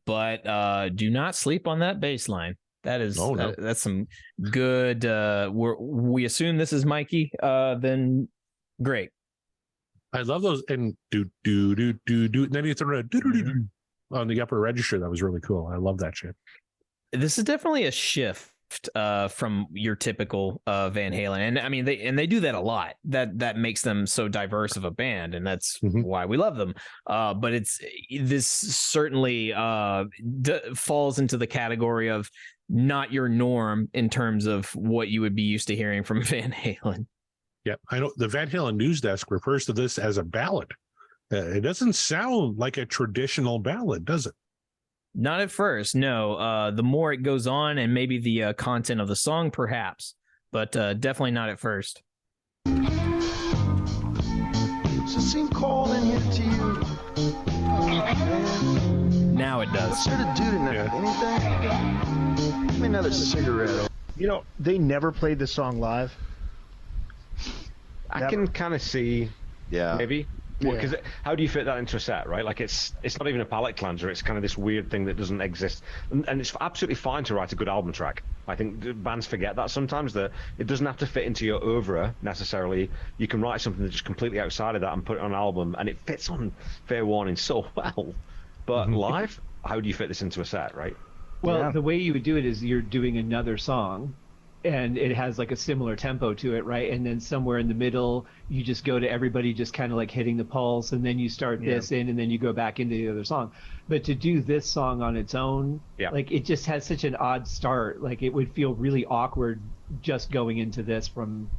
But do not sleep on that bass line. That is that's some good we assume this is Mikey, then great. I love those and do and then you throw a on the upper register. That was really cool. I love that shit. This is definitely a shift from your typical Van Halen, and I mean they do that a lot. That makes them so diverse of a band, and that's why we love them. But this certainly falls into the category of not your norm in terms of what you would be used to hearing from Van Halen. Yeah, I know the Van Halen news desk refers to this as a ballad. It doesn't sound like a traditional ballad, does it? Not at first, no. The more it goes on and maybe the content of the song, perhaps, but definitely not at first. Does it seem cold in here to you? Now it does. What's there to do tonight? Anything? Give me another cigarette. You know, they never played the song live. I can kind of see, maybe. Because how do you fit that into a set, right? Like it's not even a palate cleanser. It's kind of this weird thing that doesn't exist, and it's absolutely fine to write a good album track. I think bands forget that sometimes, that it doesn't have to fit into your oeuvre necessarily. You can write something that's just completely outside of that and put it on an album, and it fits on Fair Warning so well. But live, how do you fit this into a set, right? Well, the way you would do it is you're doing another song, and it has like a similar tempo to it, right? And then somewhere in the middle, you just go to everybody just kind of like hitting the pulse, and then you start this in, and then you go back into the other song. But to do this song on its own, like it just has such an odd start. Like it would feel really awkward just going into this from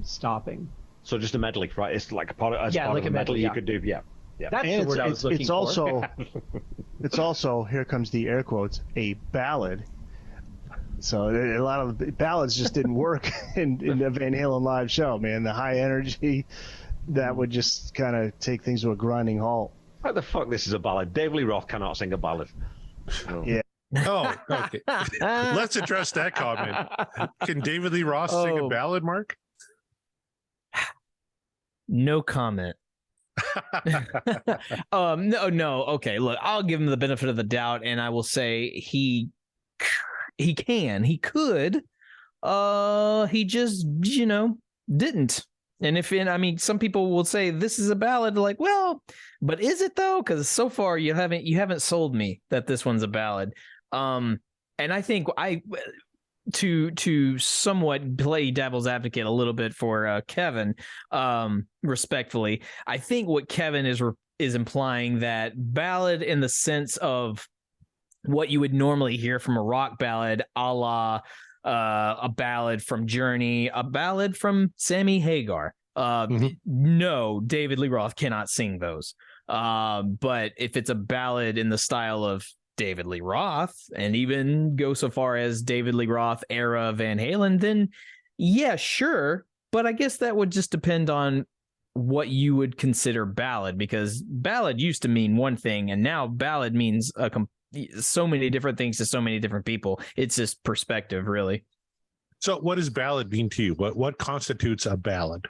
stopping. So just a medley, right? It's like a part of a medley you could do, Yeah. That's the word I was looking for. It's also, here comes the air quotes, a ballad. So a lot of the ballads just didn't work in the Van Halen live show, man. The high energy, that would just kind of take things to a grinding halt. What the fuck, this is a ballad? Dave Lee Roth cannot sing a ballad. No. Yeah. Oh, okay. Let's address that comment. Can David Lee Roth sing a ballad, Mark? No comment. No. Okay, look, I'll give him the benefit of the doubt, and I will say he could. He just, didn't. And some people will say this is a ballad, like, well, but is it though? Because so far you haven't sold me that this one's a ballad. And I think to somewhat play devil's advocate a little bit for Kevin, respectfully, I think what Kevin is implying that ballad in the sense of what you would normally hear from a rock ballad, a la a ballad from Journey, a ballad from Sammy Hagar. No, David Lee Roth cannot sing those. But if it's a ballad in the style of David Lee Roth, and even go so far as David Lee Roth era Van Halen, then yeah, sure. But I guess that would just depend on what you would consider ballad, because ballad used to mean one thing, and now ballad means so many different things to so many different people. It's just perspective, really. So what does ballad mean to you? What constitutes a ballad?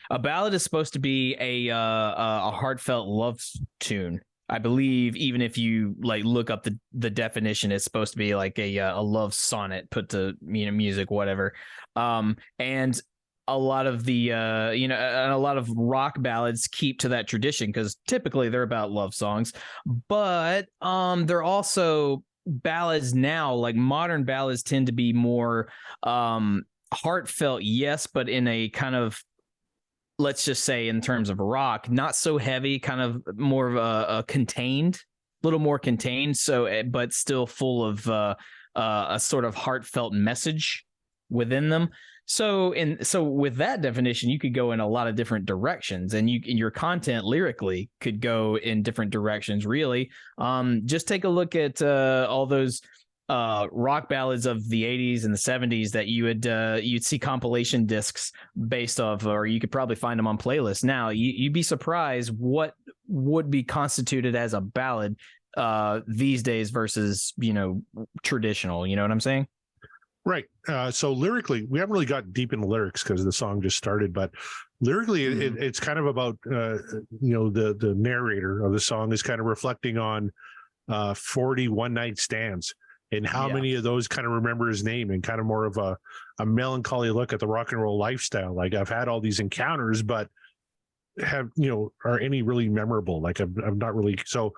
A ballad is supposed to be a heartfelt love tune. I believe even if you look up the definition, it's supposed to be like a love sonnet put to music, whatever. And a lot of the a lot of rock ballads keep to that tradition because typically they're about love songs, but they're also ballads now. Like modern ballads tend to be more heartfelt, yes, but in a kind of, let's just say in terms of rock, not so heavy, kind of more of a contained, little more contained. So, but still full of a sort of heartfelt message within them. So with that definition, you could go in a lot of different directions, and your content lyrically could go in different directions. Really, just take a look at all those rock ballads of the 80s and the 70s that you'd see compilation discs based off, or you could probably find them on playlists now. You'd be surprised what would be constituted as a ballad these days versus traditional. You know what I'm saying? Right. So lyrically, we haven't really got deep in the lyrics because the song just started, but lyrically, it's kind of about the narrator of the song is kind of reflecting on 40 one-night stands. And how many of those kind of remember his name, and kind of more of a melancholy look at the rock and roll lifestyle. Like, I've had all these encounters, but are any really memorable? Like, I'm not really. So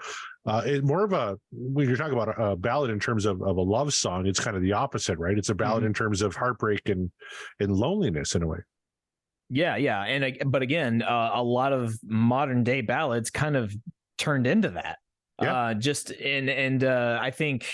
it's more of a, when you're talking about a ballad in terms of a love song, it's kind of the opposite, right? It's a ballad in terms of heartbreak and loneliness in a way. Yeah. But again, a lot of modern day ballads kind of turned into that. I think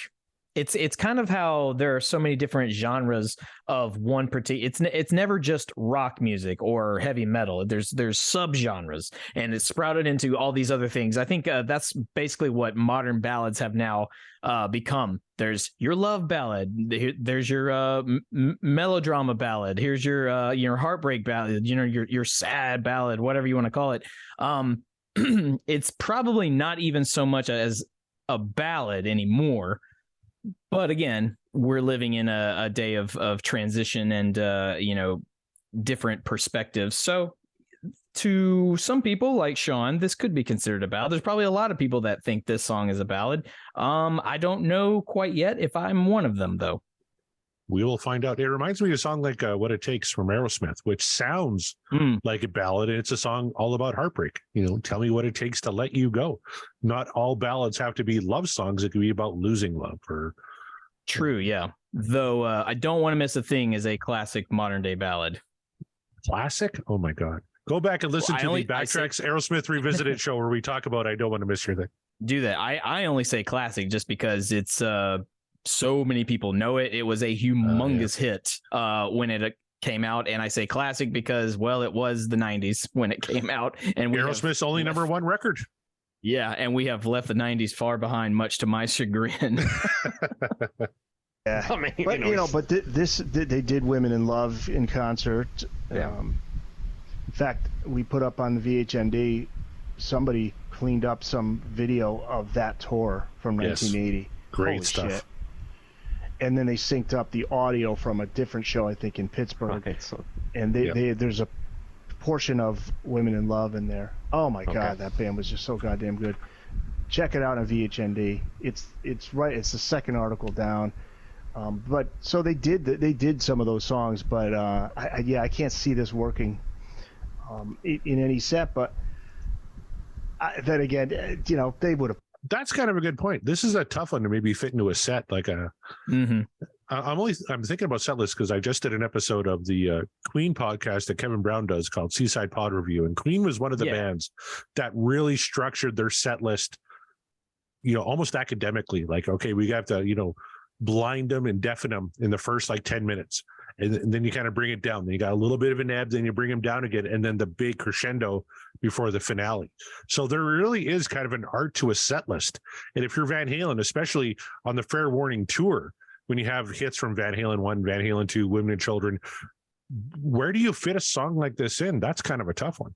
it's kind of how there are so many different genres of one particular. It's never just rock music or heavy metal. There's subgenres, and it's sprouted into all these other things. I think that's basically what modern ballads have now become. There's your love ballad. There's your melodrama ballad. Here's your heartbreak ballad. Your sad ballad, whatever you want to call it. It's probably not even so much as a ballad anymore. But again, we're living in a day of transition and different perspectives. So to some people like Sean, this could be considered a ballad. There's probably a lot of people that think this song is a ballad. I don't know quite yet if I'm one of them, though. We will find out. It reminds me of a song like What It Takes from Aerosmith, which sounds like a ballad, and it's a song all about heartbreak. Tell me what it takes to let you go. Not all ballads have to be love songs. It could be about losing love. True, yeah. Though I Don't Want to Miss a Thing is a classic modern day ballad. Classic? Oh my God. Go back and listen to the Backtracks Aerosmith Revisited show where we talk about I Don't Want to Miss Your Thing. Do that. I only say classic just because it's so many people know it. It was a humongous hit when it came out, and I say classic because, well, it was the 90s when it came out, and Aerosmith's only number one record. Yeah, and we have left the 90s far behind, much to my chagrin. Yeah, I mean, but they did Women in Love in concert. Yeah. In fact, we put up on the VHND, somebody cleaned up some video of that tour from 1980. Great Holy stuff. Shit. And then they synced up the audio from a different show, I think, in Pittsburgh. Okay, so and there's a portion of Women in Love in there. Oh my God, that band was just so goddamn good. Check it out on VHND. It's right. It's the second article down. But so they did some of those songs, but I can't see this working in any set. But then again, they would have. That's kind of a good point. This is a tough one to maybe fit into a set. Like I'm thinking about set lists because I just did an episode of the Queen podcast that Kevin Brown does called Seaside Pod Review, and Queen was one of the bands that really structured their set list, almost academically. Like, okay, we have to blind them and deafen them in the first 10 minutes, and then you kind of bring it down. Then you got a little bit of an ebb, then you bring them down again, and then the big crescendo before the finale. So there really is kind of an art to a set list. And if you're Van Halen, especially on the Fair Warning tour, when you have hits from Van Halen 1, Van Halen 2, Women and Children, where do you fit a song like this in? That's kind of a tough one.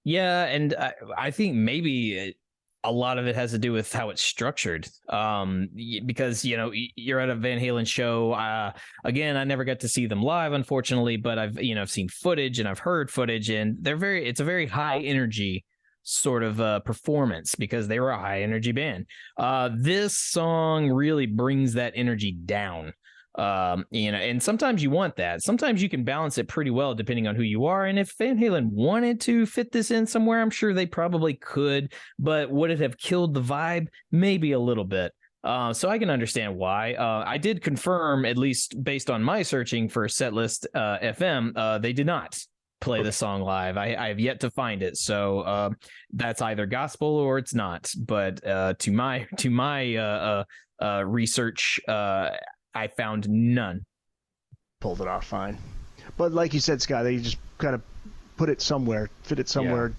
Yeah, and I think maybe a lot of it has to do with how it's structured, because you're at a Van Halen show. Again, I never got to see them live, unfortunately, but I've seen footage and I've heard footage, and it's a very high energy sort of performance because they were a high energy band. This song really brings that energy down. And sometimes you want that. Sometimes you can balance it pretty well depending on who you are. And if Van Halen wanted to fit this in somewhere, I'm sure they probably could, but would it have killed the vibe? Maybe a little bit. So I can understand why. I did confirm, at least based on my searching for Setlist FM, they did not play the song live. I have yet to find it. So that's either gospel or it's not. But to my research, I found none. Pulled it off fine. But like you said, Scott, they just kind of put it somewhere, fit it somewhere,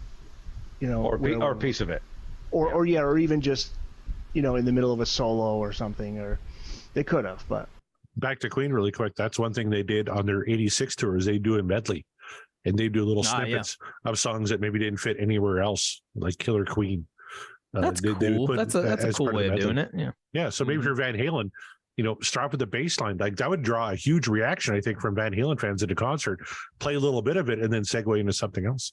or a piece of it. Or even just, in the middle of a solo or something, or they could have, but. Back to Queen really quick. That's one thing they did on their 86 tours. They do a medley, and they do little snippets of songs that maybe didn't fit anywhere else, like Killer Queen. That's cool. That's a cool way of doing it. Yeah. Yeah. So maybe if you're Van Halen, start with the bass line. Like that would draw a huge reaction, I think, from Van Halen fans at a concert. Play a little bit of it and then segue into something else.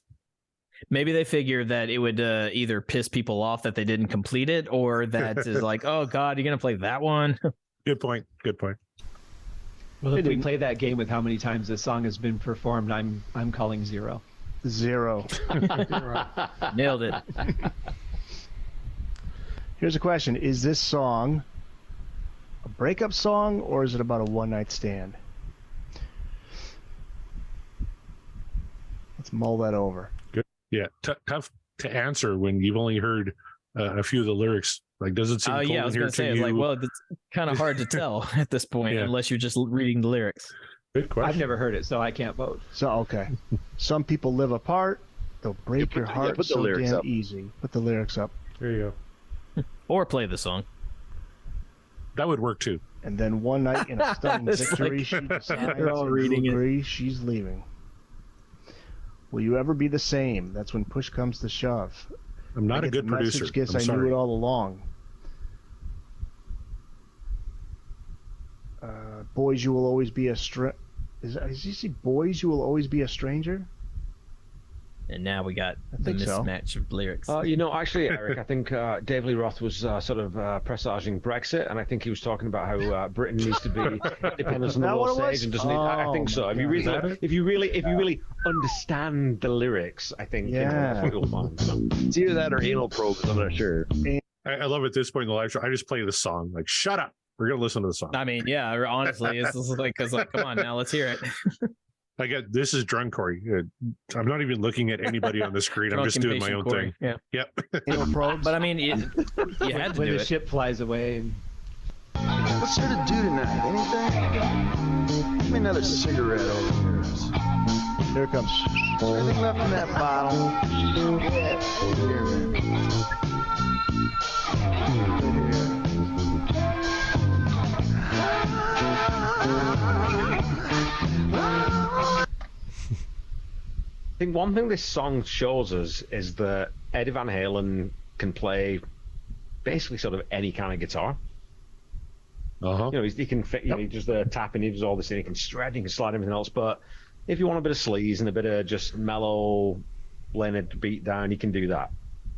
Maybe they figure that it would either piss people off that they didn't complete it, or that is like, oh God, you're gonna play that one. Good point. Well, if we play that game with how many times this song has been performed, I'm calling 0. 0. Nailed it. Here's a question: is this song a breakup song, or is it about a one-night stand? Let's mull that over. Good. Yeah, tough to answer when you've only heard a few of the lyrics. Like, does it seem cold I was in here to say, you? Like, well, it's kind of hard to tell at this point unless you're just reading the lyrics. Good question. I've never heard it, so I can't vote. So, okay. Some people live apart. They'll break your heart so damn easy. Put the lyrics up. There you go. Or play the song. That would work too. And then one night in a stunning victory, she decides they're all reading it. She's leaving. Will you ever be the same? That's when push comes to shove. I'm not a good producer. Guess I knew it all along. Boys, you will always be a Is he say boys, you will always be a stranger? And now we got the mismatch of lyrics. Actually, Eric, I think Dave Lee Roth was sort of presaging Brexit, and I think he was talking about how Britain needs to be independent on the world stage and doesn't need. I think so. If you really understand the lyrics, I think that's what you'll find. It's either that or anal probes. I'm not sure. I love at this point in the live show, I just play the song. Like, shut up. We're gonna listen to the song. I mean, yeah. Honestly, it's like, come on now, let's hear it. This is drunk Corey. I'm not even looking at anybody on the screen. I'm just doing my own Corey. thing. Yeah. Yep. But I mean, you had to when do the it. ship flies away. What's there to do tonight? Anything? Give me another cigarette over here. Here it comes. Anything left in that bottle? Yeah. Here. I think one thing this song shows us is that Eddie Van Halen can play basically sort of any kind of guitar. Uh-huh. You know, he can fit. You know, he does the tapping, he does all this, and he can shred, he can slide everything else. But if you want a bit of sleaze and a bit of just mellow, laying a beat down, you can do that.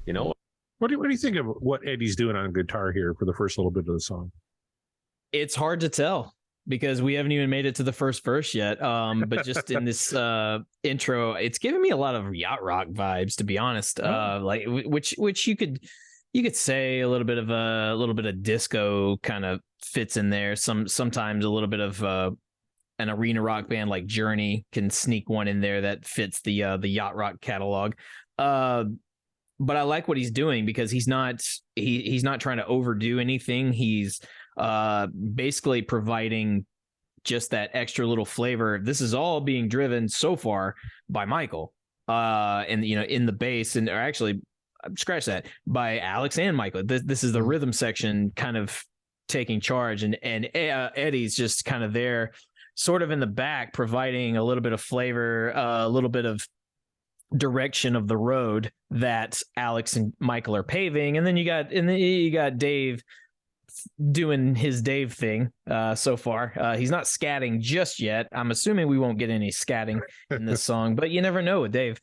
You know. What do you think of what Eddie's doing on guitar here for the first little bit of the song? It's hard to tell because we haven't even made it to the first verse yet. But just in this intro, it's giving me a lot of yacht rock vibes, to be honest. Like which you could say a little bit of disco kind of fits in there. Sometimes a little bit of an arena rock band like Journey can sneak one in there that fits the yacht rock catalog. But I like what he's doing because he's not trying to overdo anything. He's basically providing just that extra little flavor. This is all being driven so far by Michael, and in the bass, or actually, scratch that, by Alex and Michael. This is the rhythm section kind of taking charge, and Eddie's just kind of there, sort of in the back, providing a little bit of flavor, a little bit of direction of the road that Alex and Michael are paving, and then you got Dave doing his Dave thing. So far, he's not scatting just yet. I'm assuming we won't get any scatting in this song, but you never know with Dave,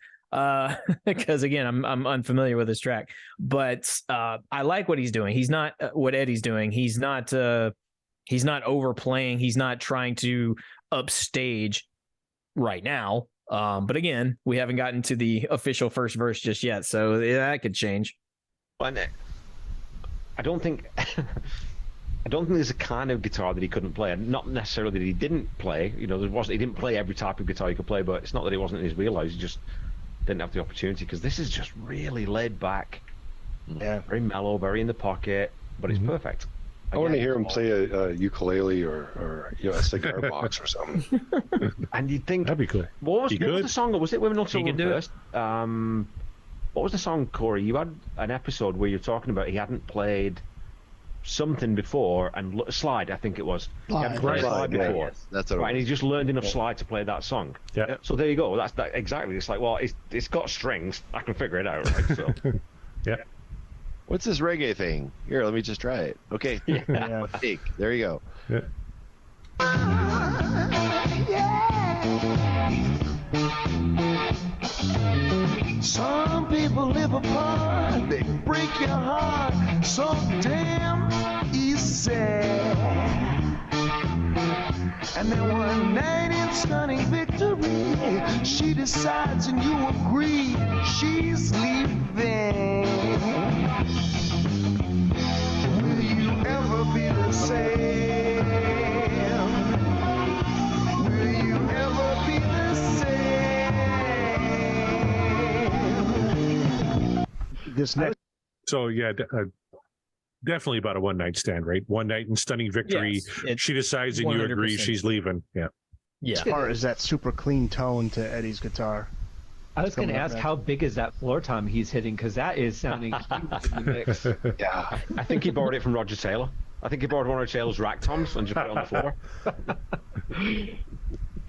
because again, I'm unfamiliar with his track. But I like what he's doing. He's not what Eddie's doing. He's not overplaying. He's not trying to upstage right now. But again, we haven't gotten to the official first verse just yet, so that could change. I don't think there's a kind of guitar that he couldn't play. Not necessarily that he didn't play. You know, he didn't play every type of guitar he could play, but it's not that it wasn't in his wheelhouse. He just didn't have the opportunity, because this is just really laid back, very mellow, very in the pocket, but it's perfect. I want to hear him play a ukulele or a cigar box or something. And you'd think that'd be cool. What was the song? Was it Women Not So First? What was the song, Corey? You had an episode where you're talking about he hadn't played something before, and Slide, I think it was. He hadn't played Slide before. Yeah, yes, that's right. And he just learned enough Slide to play that song. Yeah. So there you go. That's that exactly. It's like, well, it's got strings. I can figure it out, right? So. Yeah. What's this reggae thing? Here, let me just try it. Okay. Yeah. There you go. Yeah. Some people live apart, they break your heart so damn easy. And then one night in stunning victory, she decides and you agree she's leaving. Will you ever be the same? Will you ever be the same? This next. So yeah, definitely about a one night stand, right? One night in stunning victory. Yes, she decides and 100%. You agree she's leaving. Yeah. Yeah. As far as that super clean tone to Eddie's guitar. I was going to ask, how big is that floor tom he's hitting? Because that is sounding huge in the mix. Yeah. I think he borrowed it from Roger Taylor. I think he borrowed one of Taylor's rack toms and just put it on the floor.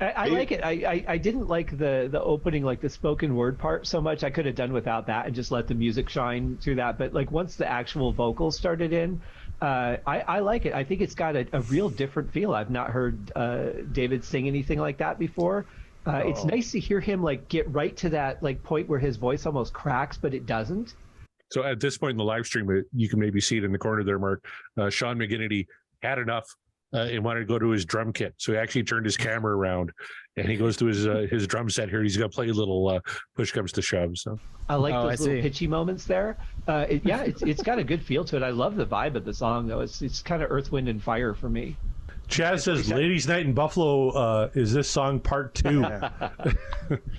I like it. I didn't like the opening, like the spoken word part so much. I could have done without that and just let the music shine through that. But like once the actual vocals started in, I like it. I think it's got a real different feel. I've not heard David sing anything like that before. It's nice to hear him like get right to that like point where his voice almost cracks, but it doesn't. So at this point in the live stream, you can maybe see it in the corner there, Mark. Sean McGinnity had enough and wanted to go to his drum kit. So he actually turned his camera around and he goes to his drum set here. He's going to play a little Push Comes to Shove. So I like those little pitchy moments there. It's got a good feel to it. I love the vibe of the song, though. It's kind of Earth, Wind, and Fire for me. Chaz says, "Ladies' Night in Buffalo is this song part 2?" I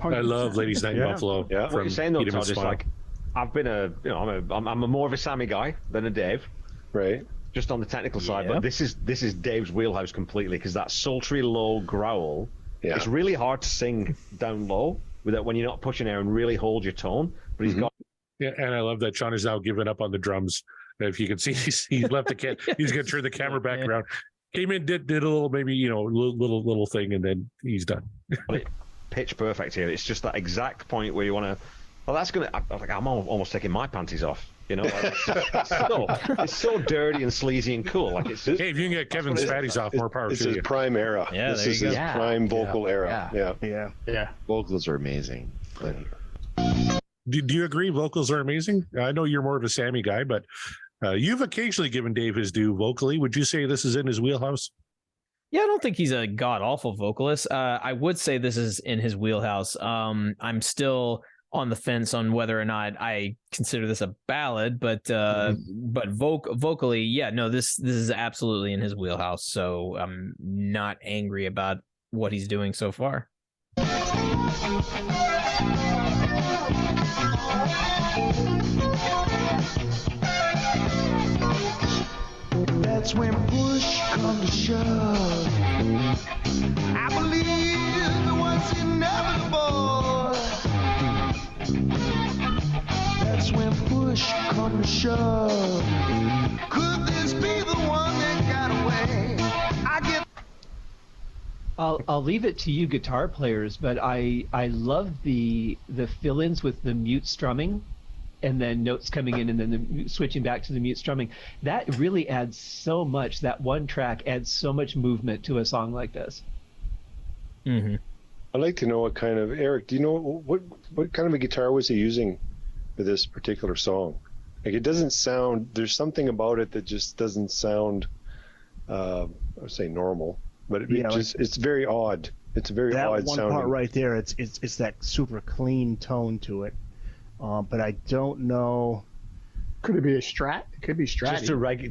love Ladies' Night in Buffalo. Yeah. What you're saying though, Todd, is like I've been I'm a more of a Sammy guy than a Dave, right? Just on the technical side, but this is Dave's wheelhouse completely, because that sultry low growl. Yeah. It's really hard to sing down low without when you're not pushing air and really hold your tone. But he's got. Yeah, and I love that Sean is now giving up on the drums If you can see, he left the cat. He's going to turn the camera back around. Came in, did a little, maybe, little thing, and then he's done. Pitch perfect here. It's just that exact point where you want to. Well, that's going to. I'm almost taking my panties off. It's so dirty and sleazy and cool. Like it's just, hey, if you can get Kevin's fatties off, more power to you. This is prime era. Yeah, this is his prime vocal era. Yeah. Vocals are amazing. Do you agree? Vocals are amazing. I know you're more of a Sammy guy, but you've occasionally given Dave his due vocally. Would you say this is in his wheelhouse? Yeah, I don't think he's a god awful vocalist. I would say this is in his wheelhouse. I'm still on the fence on whether or not I consider this a ballad, but vocally, yeah, no, this is absolutely in his wheelhouse. So I'm not angry about what he's doing so far. That's when push comes to shove. I believe it was inevitable. That's when push comes to shove. Could this be the one that got away? I'll leave it to you guitar players, but I love the fill-ins with the mute strumming and then notes coming in and then switching back to the mute strumming. That really adds so much. That one track adds so much movement to a song like this. Mm-hmm. I'd like to know what kind of, Eric, do you know what kind of a guitar was he using for this particular song? Like, it doesn't sound, there's something about it that just doesn't sound, I would say normal, but it's very odd. It's a very odd sounding. That one part right there, it's that super clean tone to it. But I don't know. Could it be a Strat? It could be Strat.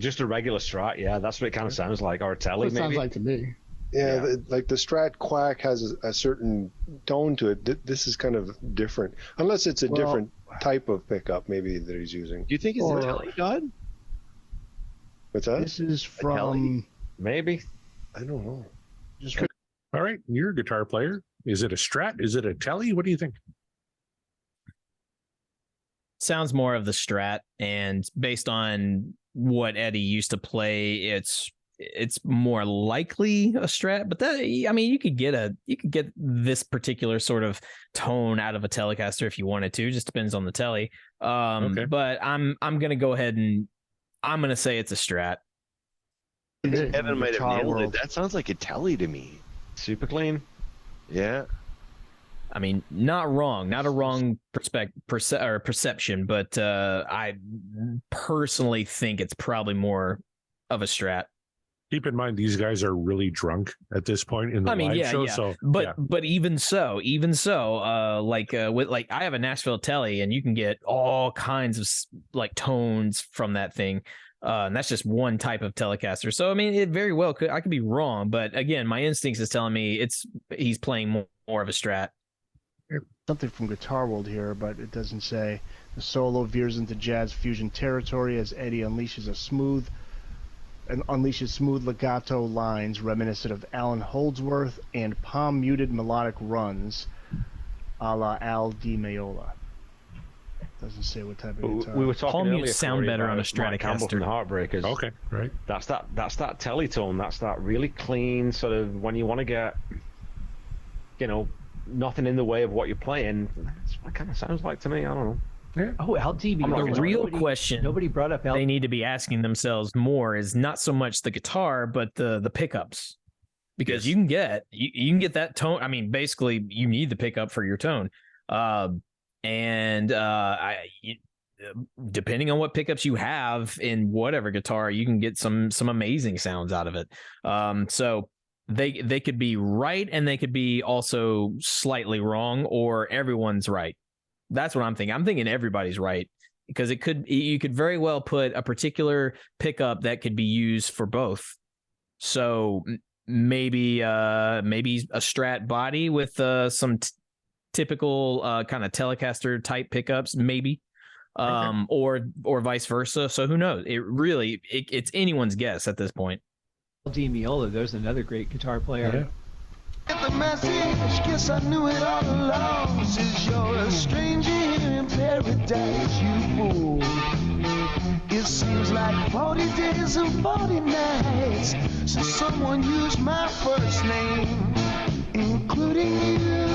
Just a regular Strat. Yeah, that's what it kind of sounds like, or a Tele. It sounds like to me. Yeah. Like the Strat Quack has a certain tone to it. This is kind of different, unless it's a different type of pickup maybe that he's using. Do you think it's a Tele, God? What's that? This is from maybe. I don't know. All right, you're a guitar player. Is it a Strat? Is it a Tele? What do you think? Sounds more of the Strat, and based on what Eddie used to play, it's more likely a Strat. But that, I mean, you could get this particular sort of tone out of a Telecaster if you wanted to. It just depends on the Tele. Okay. But I'm gonna go ahead and I'm gonna say it's a Strat. Kevin might have nailed it. That sounds like a Tele to me. Super clean. Yeah. I mean, not wrong, not a wrong perception, but I personally think it's probably more of a Strat. Keep in mind, these guys are really drunk at this point in the live show. Yeah. So, but even so, I have a Nashville Tele, and you can get all kinds of like tones from that thing. And that's just one type of Telecaster. So, I mean, it very well could. I could be wrong, but again, my instincts is telling me he's playing more of a Strat. Something from Guitar World here, but it doesn't say. The solo veers into jazz fusion territory as Eddie unleashes smooth legato lines reminiscent of Alan Holdsworth and palm-muted melodic runs, a la Al Di Meola. Doesn't say what type of guitar. We were talking palm earlier. Mutes sound better on a Stratocaster. Campbell from the Heartbreakers. Okay, right. That's that Teletone. That's that really clean sort of when you want to get, nothing in the way of what you're playing. That's what it kind of sounds like to me. I don't know. Yeah. Oh, LDB. The real question nobody brought up they need to be asking themselves more is not so much the guitar, but the pickups, because you can get that tone. I mean, basically, you need the pickup for your tone, depending on what pickups you have in whatever guitar, you can get some amazing sounds out of it. So they could be right, and they could be also slightly wrong, or everyone's right. That's what I'm thinking. I'm thinking everybody's right, because you could very well put a particular pickup that could be used for both. So maybe a Strat body with some typical kind of Telecaster type pickups, maybe, or vice versa. So who knows? It's anyone's guess at this point. Di Meola, there's another great guitar player. Yeah. Get the message, guess I knew it all along. Says you're a stranger here in paradise, you fool. It seems like 40 days and 40 nights since someone used my first name, including you.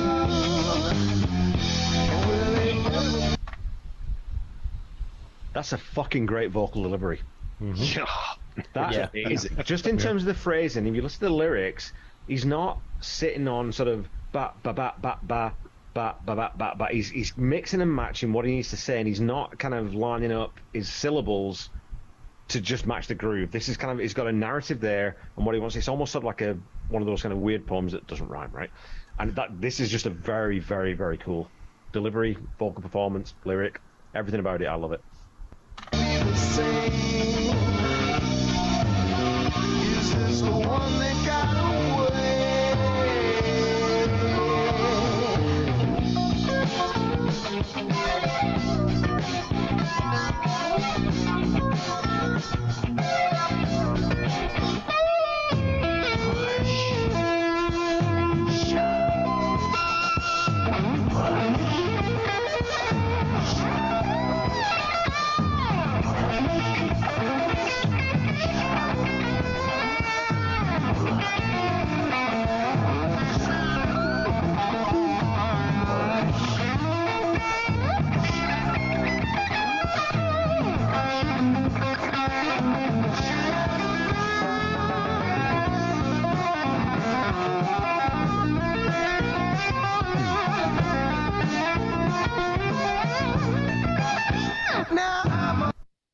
That's a fucking great vocal delivery. Mm-hmm. That's amazing. Just in terms of the phrasing, if you listen to the lyrics, he's not sitting on sort of ba ba ba ba ba ba ba ba ba ba. He's mixing and matching what he needs to say, and he's not kind of lining up his syllables to just match the groove. This is kind of, he's got a narrative there, and what he wants. It's almost sort of like one of those kind of weird poems that doesn't rhyme, right? And this is just a very, very, very cool delivery, vocal performance, lyric, everything about it. I love it. Is this the one that got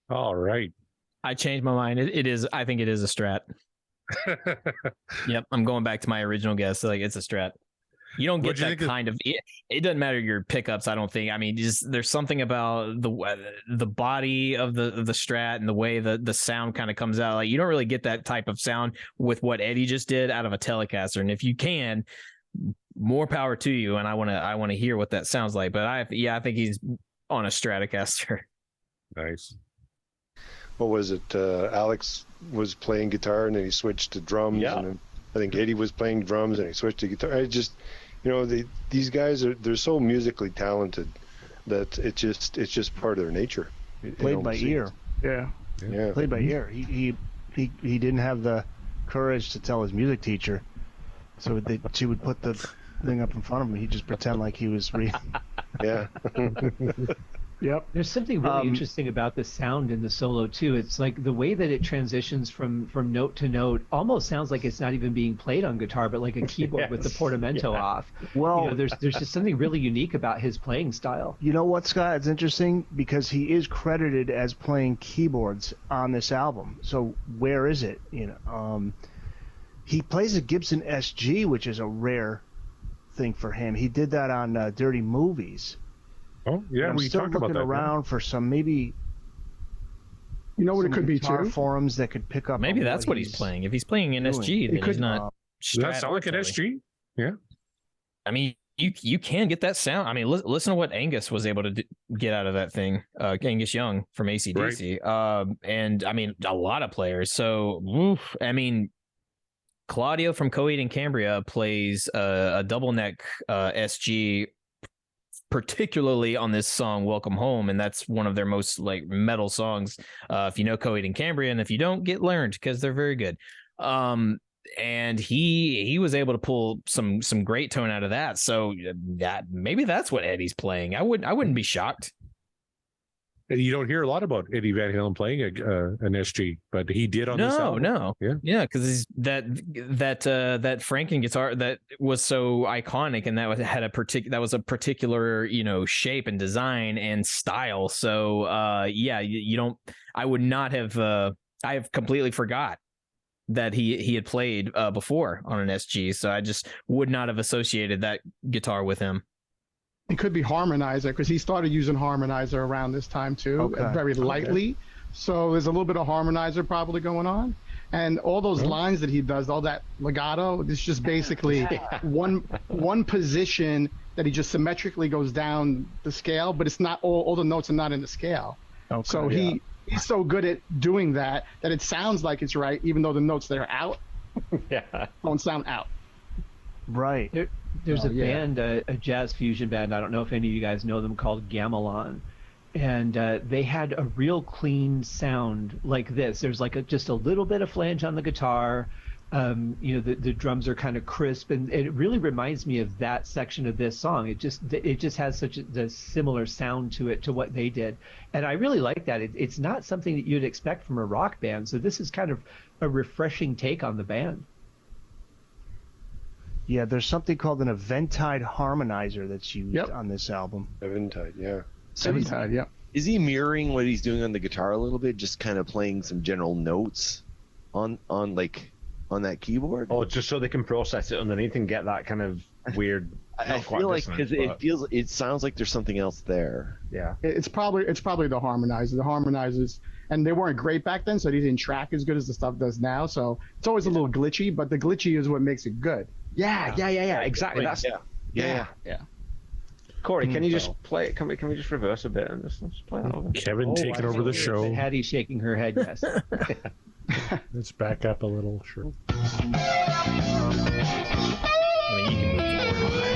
All right. I changed my mind. It is. I think it is a Strat. Yep. I'm going back to my original guess. Like, it's a Strat. You don't get that kind of. It doesn't matter your pickups. I don't think. I mean, just there's something about the body of the Strat and the way the sound kind of comes out. Like, you don't really get that type of sound with what Eddie just did out of a Telecaster. And if you can, more power to you. And I want to hear what that sounds like. But I think he's on a Stratocaster. Nice. What was it? Alex was playing guitar and then he switched to drums. Yeah. And then I think Eddie was playing drums and he switched to guitar. I just, these guys they're so musically talented that it's just part of their nature. Played by ear. Yeah. Played by ear. He didn't have the courage to tell his music teacher, so she would put the thing up in front of him. He'd just pretend like he was reading. Yeah. Yep. There's something really interesting about the sound in the solo too. It's like the way that it transitions from note to note almost sounds like it's not even being played on guitar, but like a keyboard with the portamento off. Well, there's just something really unique about his playing style. You know what, Scott? It's interesting because he is credited as playing keyboards on this album. So where is it? He plays a Gibson SG, which is a rare thing for him. He did that on Dirty Movies. Oh yeah, we talked about that. Around for some maybe. You know what it could be too? Forums that could pick up. Maybe that's what he's playing. If he's playing an SG, then he's not. Does that sound like an SG? Yeah. I mean, you can get that sound. I mean, listen to what Angus was able to get out of that thing. Angus Young from AC/DC. Right. And I mean, a lot of players. So, I mean, Claudio from Coheed and Cambria plays a double neck SG. Particularly on this song Welcome Home, and that's one of their most like metal songs. If you know Coheed and Cambria, and if you don't, get learned because they're very good. And he was able to pull some great tone out of that. So that maybe that's what Eddie's playing. I wouldn't be shocked. You don't hear a lot about Eddie Van Halen playing an SG, but he did on this album. No, because that Franken guitar that was so iconic, and that was a particular shape and design and style. So you don't. I would not have. I have completely forgot that he had played before on an SG, so I just would not have associated that guitar with him. It could be harmonizer because he started using harmonizer around this time too, very lightly. Okay. So there's a little bit of harmonizer probably going on, and all those lines that he does, all that legato, it's just basically one position that he just symmetrically goes down the scale, but it's not all the notes are not in the scale. Okay, so he's so good at doing that it sounds like it's right, even though the notes that are out don't sound out. Right. There's a band, a jazz fusion band. I don't know if any of you guys know them, called Gamelan, and they had a real clean sound like this. There's like just a little bit of flange on the guitar. The drums are kind of crisp, and it really reminds me of that section of this song. It just has such a similar sound to it, to what they did, and I really like that. It's not something that you'd expect from a rock band, so this is kind of a refreshing take on the band. Yeah, there's something called an Eventide harmonizer that's used on this album. Eventide, yeah. So Eventide, yeah. Is he mirroring what he's doing on the guitar a little bit, just kind of playing some general notes on that keyboard? Oh, just so they can process it underneath and get that kind of weird. I feel like because it sounds like there's something else there. Yeah, it's probably the harmonizer. The harmonizers, and they weren't great back then, so they didn't track as good as the stuff does now. So it's always a little glitchy, but the glitchy is what makes it good. Yeah. Exactly. That's yeah. Corey, can you just play it? Can we just reverse a bit and just play that over? Kevin taking over the show. Hattie shaking her head. Yes. Let's back up a little. Sure. I mean, you can move forward.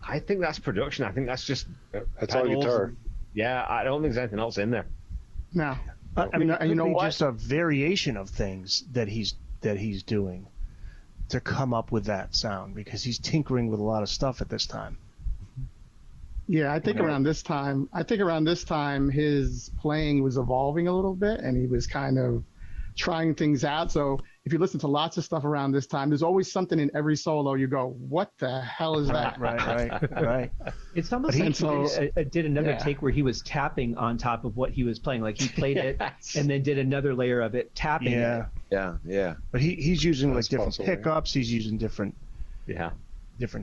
I think that's production. I think that's just that's all guitar. Yeah, I don't think there's anything else in there. No, I mean, you know what? Just a variation of things that he's doing to come up with that sound, because he's tinkering with a lot of stuff at this time. Yeah, I think around this time his playing was evolving a little bit, and he was kind of trying things out. So if you listen to lots of stuff around this time, there's always something in every solo you go, what the hell is that? Right. It's almost like he did another take where he was tapping on top of what he was playing. Like he played it and then did another layer of it, tapping it. Yeah. But he's using like different pickups. He's using different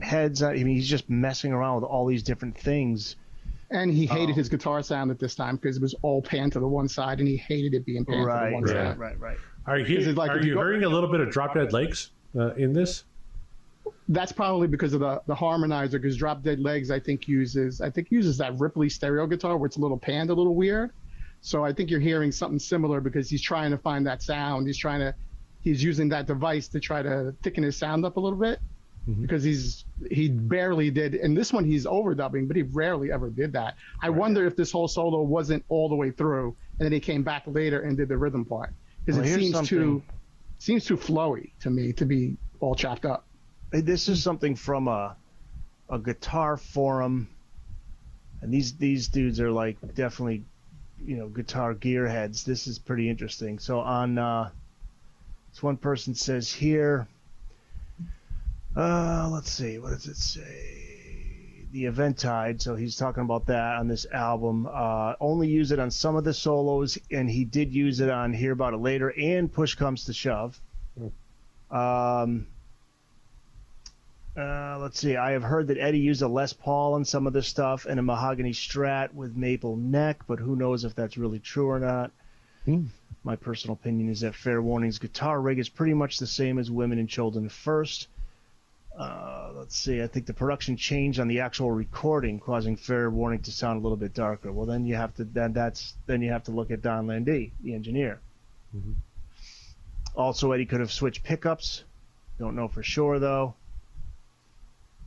heads. I mean, he's just messing around with all these different things. And he hated his guitar sound at this time because it was all panned to the one side, and he hated it being panned to the one side. Right. Are you hearing a little bit of Drop Dead Legs in this? That's probably because of the harmonizer, because Drop Dead Legs I think uses that Ripley stereo guitar where it's a little panned, a little weird. So I think you're hearing something similar because he's trying to find that sound. He's using that device to try to thicken his sound up a little bit. Because he barely did, and this one he's overdubbing, but he rarely ever did that. I wonder if this whole solo wasn't all the way through, and then he came back later and did the rhythm part, because it seems too flowy to me to be all chopped up. This is something from a guitar forum, and these dudes are like definitely, guitar gearheads. This is pretty interesting. So on this one person says here. Let's see, what does it say? The Eventide, so he's talking about that on this album. Only use it on some of the solos, and he did use it on Hear About It Later and Push Comes to Shove. Let's see, I have heard that Eddie used a Les Paul on some of this stuff and a Mahogany Strat with maple neck, but who knows if that's really true or not. My personal opinion is that Fair Warning's guitar rig is pretty much the same as Women and Children First. Let's see. I think the production changed on the actual recording, causing Fair Warning to sound a little bit darker. Well, then you have to look at Don Landee, the engineer. Also, Eddie could have switched pickups. Don't know for sure though.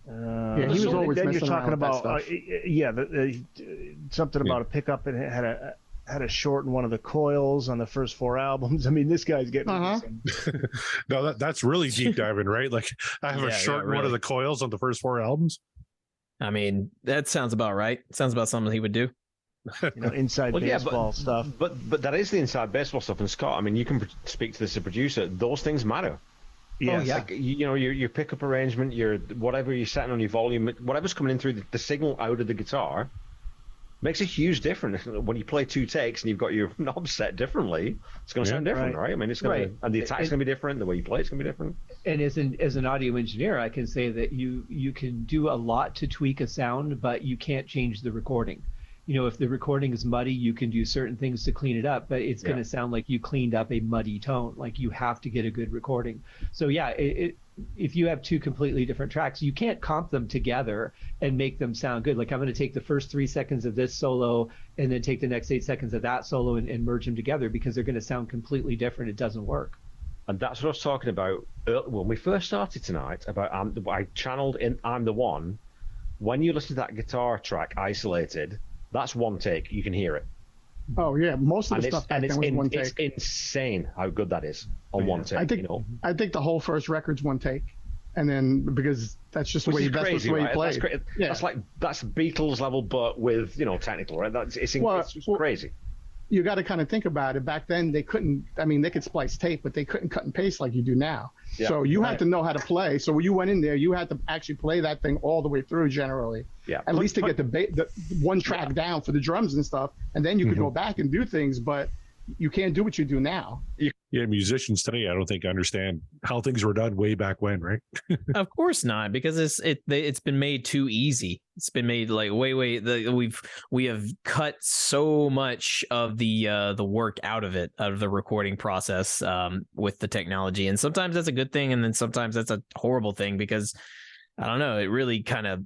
He was always then messing you're talking around about something about a pickup and it had a short in one of the coils on the first 4 albums. I mean, this guy's getting No, that's really deep diving, right? Like I have a short in one of the coils on the first 4 albums. I mean, that sounds about right. Sounds about something he would do. Inside baseball stuff. But that is the inside baseball stuff. And Scott, I mean, you can speak to this as a producer. Those things matter. Yes. Like, your pickup arrangement, your whatever you're setting on your volume, whatever's coming in through the signal out of the guitar, makes a huge difference when you play 2 takes and you've got your knobs set differently. It's going to sound different, right? I mean, it's going to, and the attack's going to be different. The way you play it's going to be different. And as an audio engineer, I can say that you can do a lot to tweak a sound, but you can't change the recording. You know, if the recording is muddy, you can do certain things to clean it up, but it's going to sound like you cleaned up a muddy tone. Like, you have to get a good recording. So yeah, if you have 2 completely different tracks, you can't comp them together and make them sound good. Like, I'm going to take the first 3 seconds of this solo and then take the next 8 seconds of that solo and merge them together, because they're going to sound completely different. It doesn't work. And that's what I was talking about when we first started tonight, about I channeled in I'm the One. When you listen to that guitar track isolated, that's 1 take. You can hear it. Oh yeah, most of the stuff back then was 1 take. It's insane how good that is on 1 take. I think the whole first record's 1 take, and then because that's just the way you play. Yeah. That's Beatles level, but with technical, right? It's crazy. You got to kind of think about it. Back then, they couldn't. I mean, they could splice tape, but they couldn't cut and paste like you do now. Yeah, so you had to know how to play. So when you went in there, you had to actually play that thing all the way through. Generally, at least to get the 1 track down for the drums and stuff, and then you could go back and do things. But you can't do what you do now. Yeah, musicians today, I don't think understand how things were done way back when, right? Of course not, because it's been made too easy. It's been made like we have cut so much of the work out of the recording process with the technology, and sometimes that's a good thing, and then sometimes that's a horrible thing, because I don't know, it really kind of.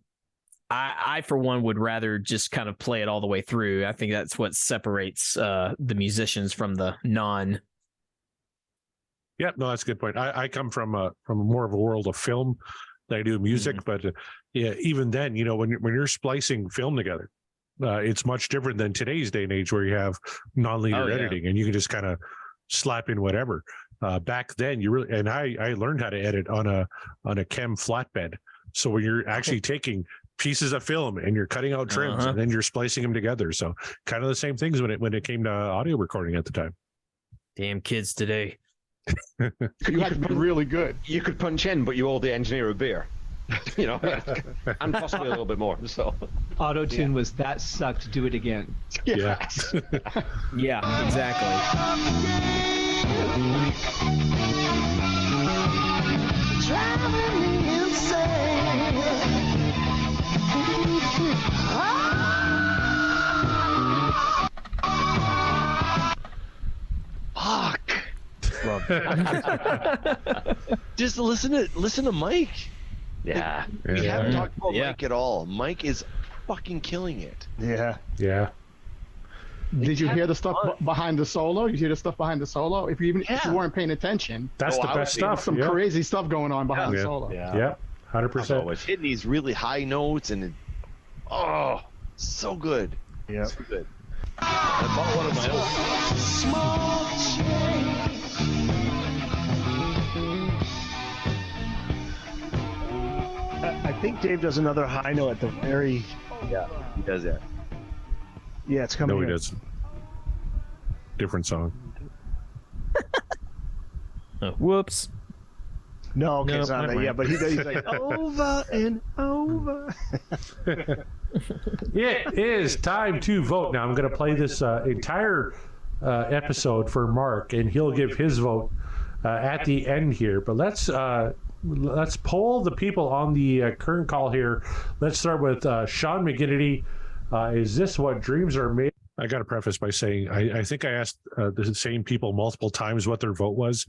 I for one would rather just kind of play it all the way through. I think that's what separates the musicians from the non. Yeah, no, that's a good point. I come from more of a world of film than I do music, but even then, when you're splicing film together, it's much different than today's day and age, where you have nonlinear editing and you can just kind of slap in whatever. Back then, I learned how to edit on a Chem flatbed. So when you're actually taking pieces of film and you're cutting out trims and then you're splicing them together, so kind of the same things when it came to audio recording at the time. Damn kids today. You had to be really good. You could punch in, but you owe the engineer a beer. And possibly a little bit more. So auto-tune was that sucked, do it again. Yeah. Yeah, exactly. Driving me insane. Fuck. Just listen to Mike. Yeah. We haven't talked about Mike at all. Mike is fucking killing it. Yeah. Yeah. Did you hear the stuff behind the solo? You hear the stuff behind the solo? If you weren't paying attention, that's the best stuff. Some crazy stuff going on behind the solo. Yeah. 100%. Hitting these really high notes and so good. Yeah. So good. I bought one of my own. Small change. I think Dave does another high note at the very. Yeah, he does that. Yeah, it's coming. No, he doesn't. Different song. Whoops. No, okay, it's not that. Yeah, but he's like over and over. It is time to vote. Now I'm going to play this entire episode for Mark, and he'll give his vote at the end here. But let's poll the people on the current call here. Let's start with Sean McGinnity. Is this what dreams are made? I got to preface by saying I think I asked the same people multiple times what their vote was.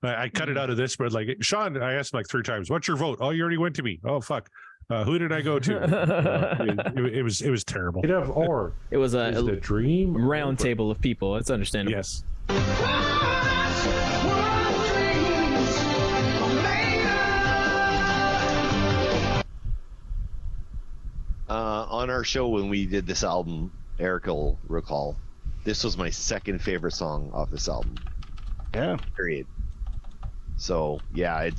I cut it out of this, but like Sean, I asked him like 3 times, "What's your vote?" "Oh, you already went to me." "Oh, fuck. Who did I go to?" It was terrible. It was a dream round table of people. It's understandable. Yes. On our show when we did this album, Eric will recall, this was my second favorite song off this album. Yeah. Period. So yeah,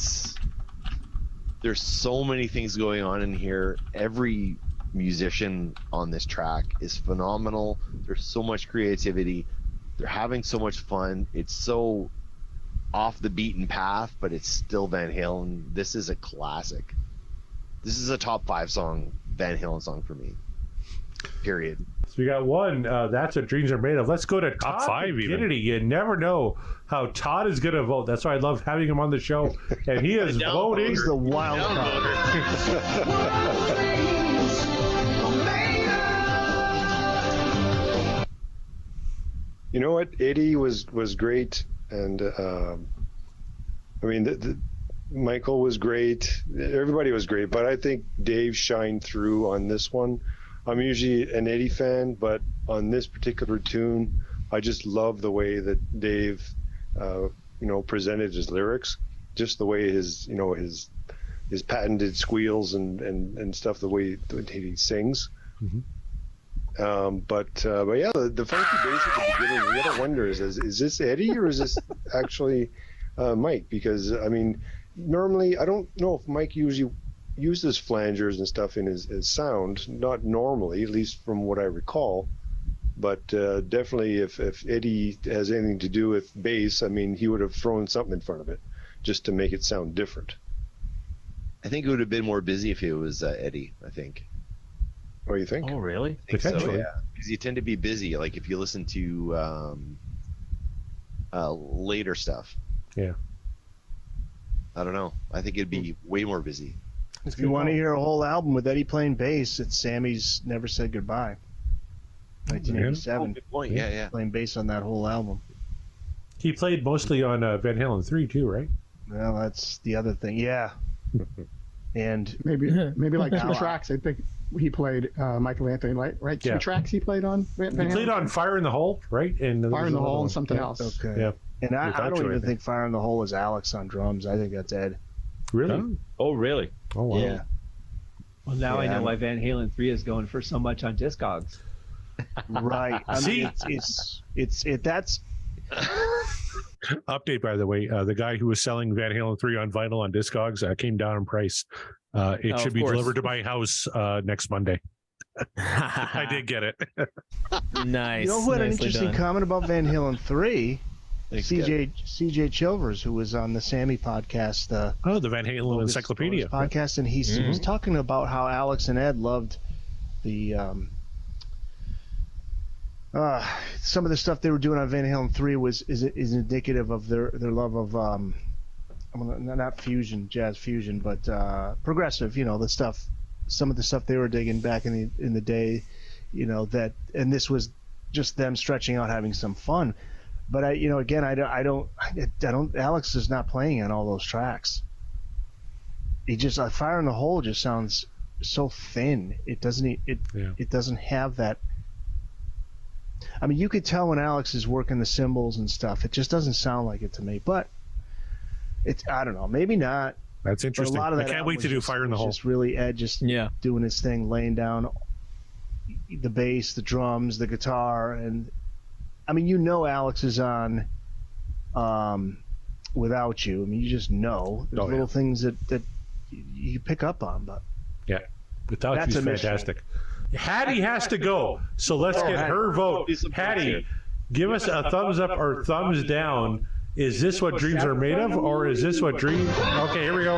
there's so many things going on in here. Every musician on this track is phenomenal. There's so much creativity. They're having so much fun. It's so off the beaten path, but it's still Van Halen. This is a classic. This is a top 5 song, Van Halen song for me. Period. So we got one. That's what dreams are made of. Let's go to top 5. Kennedy. You never know how Todd is going to vote. That's why I love having him on the show. And he is voting. He's the wild card. You know what? Eddie was great, and I mean, Michael was great. Everybody was great, but I think Dave shined through on this one. I'm usually an Eddie fan, but on this particular tune, I just love the way that Dave, presented his lyrics, just the way his patented squeals and stuff, the way he sings. Mm-hmm. But yeah, the funky bass at the beginning, you gotta wonder, is this Eddie or is this actually Mike? Because I mean, normally I don't know if Mike usually uses flangers and stuff in his sound, not normally, at least from what I recall. But definitely, if Eddie has anything to do with bass, I mean, he would have thrown something in front of it just to make it sound different. I think it would have been more busy if it was Eddie. I think. What do you think? Oh, really? Potentially, so, yeah. Because you tend to be busy. Like if you listen to later stuff. Yeah. I don't know. I think it'd be way more busy. If you want to hear a whole album with Eddie playing bass, it's Sammy's Never Said Goodbye. 1987. Oh, good point. Yeah. Playing bass on that whole album. He played mostly on Van Halen 3 too, right? Well, that's the other thing. Yeah. And maybe like 2 tracks. I think he played Michael Anthony, right? 2 tracks he played on. Van Halen. He played on Fire in the Hole, right? And Fire in the Hole and something else. Okay. Yeah. And I don't even think Fire in the Hole is Alex on drums. I think that's Ed. Really? Oh, really? Oh, wow. Yeah. Well, now I know why Van Halen 3 is going for so much on Discogs. Right. I mean, it's that's. Update, by the way, the guy who was selling Van Halen 3 on vinyl on Discogs came down in price. It should be delivered to my house next Monday. I did get it. Nice. You know who had an interesting comment about Van Halen 3? CJ Chilvers, who was on the Sammy podcast. The Van Halen Encyclopedia podcast, and he was talking about how Alex and Ed loved the some of the stuff they were doing on Van Halen 3 is indicative of their love of not fusion, jazz fusion, but progressive. You know, the stuff, some of the stuff they were digging back in the day. You know that, and this was just them stretching out, having some fun. But I don't. Alex is not playing on all those tracks. He just Fire in the Hole just sounds so thin. It doesn't. It doesn't have that. I mean, you could tell when Alex is working the cymbals and stuff. It just doesn't sound like it to me. But it's, I don't know, maybe not. That's interesting. A lot of that I can't wait to do Fire in the Hole. Just really Ed just doing his thing, laying down the bass, the drums, the guitar, and I mean, you know, Alex is on Without You. I mean, you just know there's little things that you pick up on. But Without You's fantastic. Hattie has to go, so let's get her vote. Hattie, give us a thumbs up or thumbs down. Is this what dreams are made of, or is this what dreams? Okay, here we go.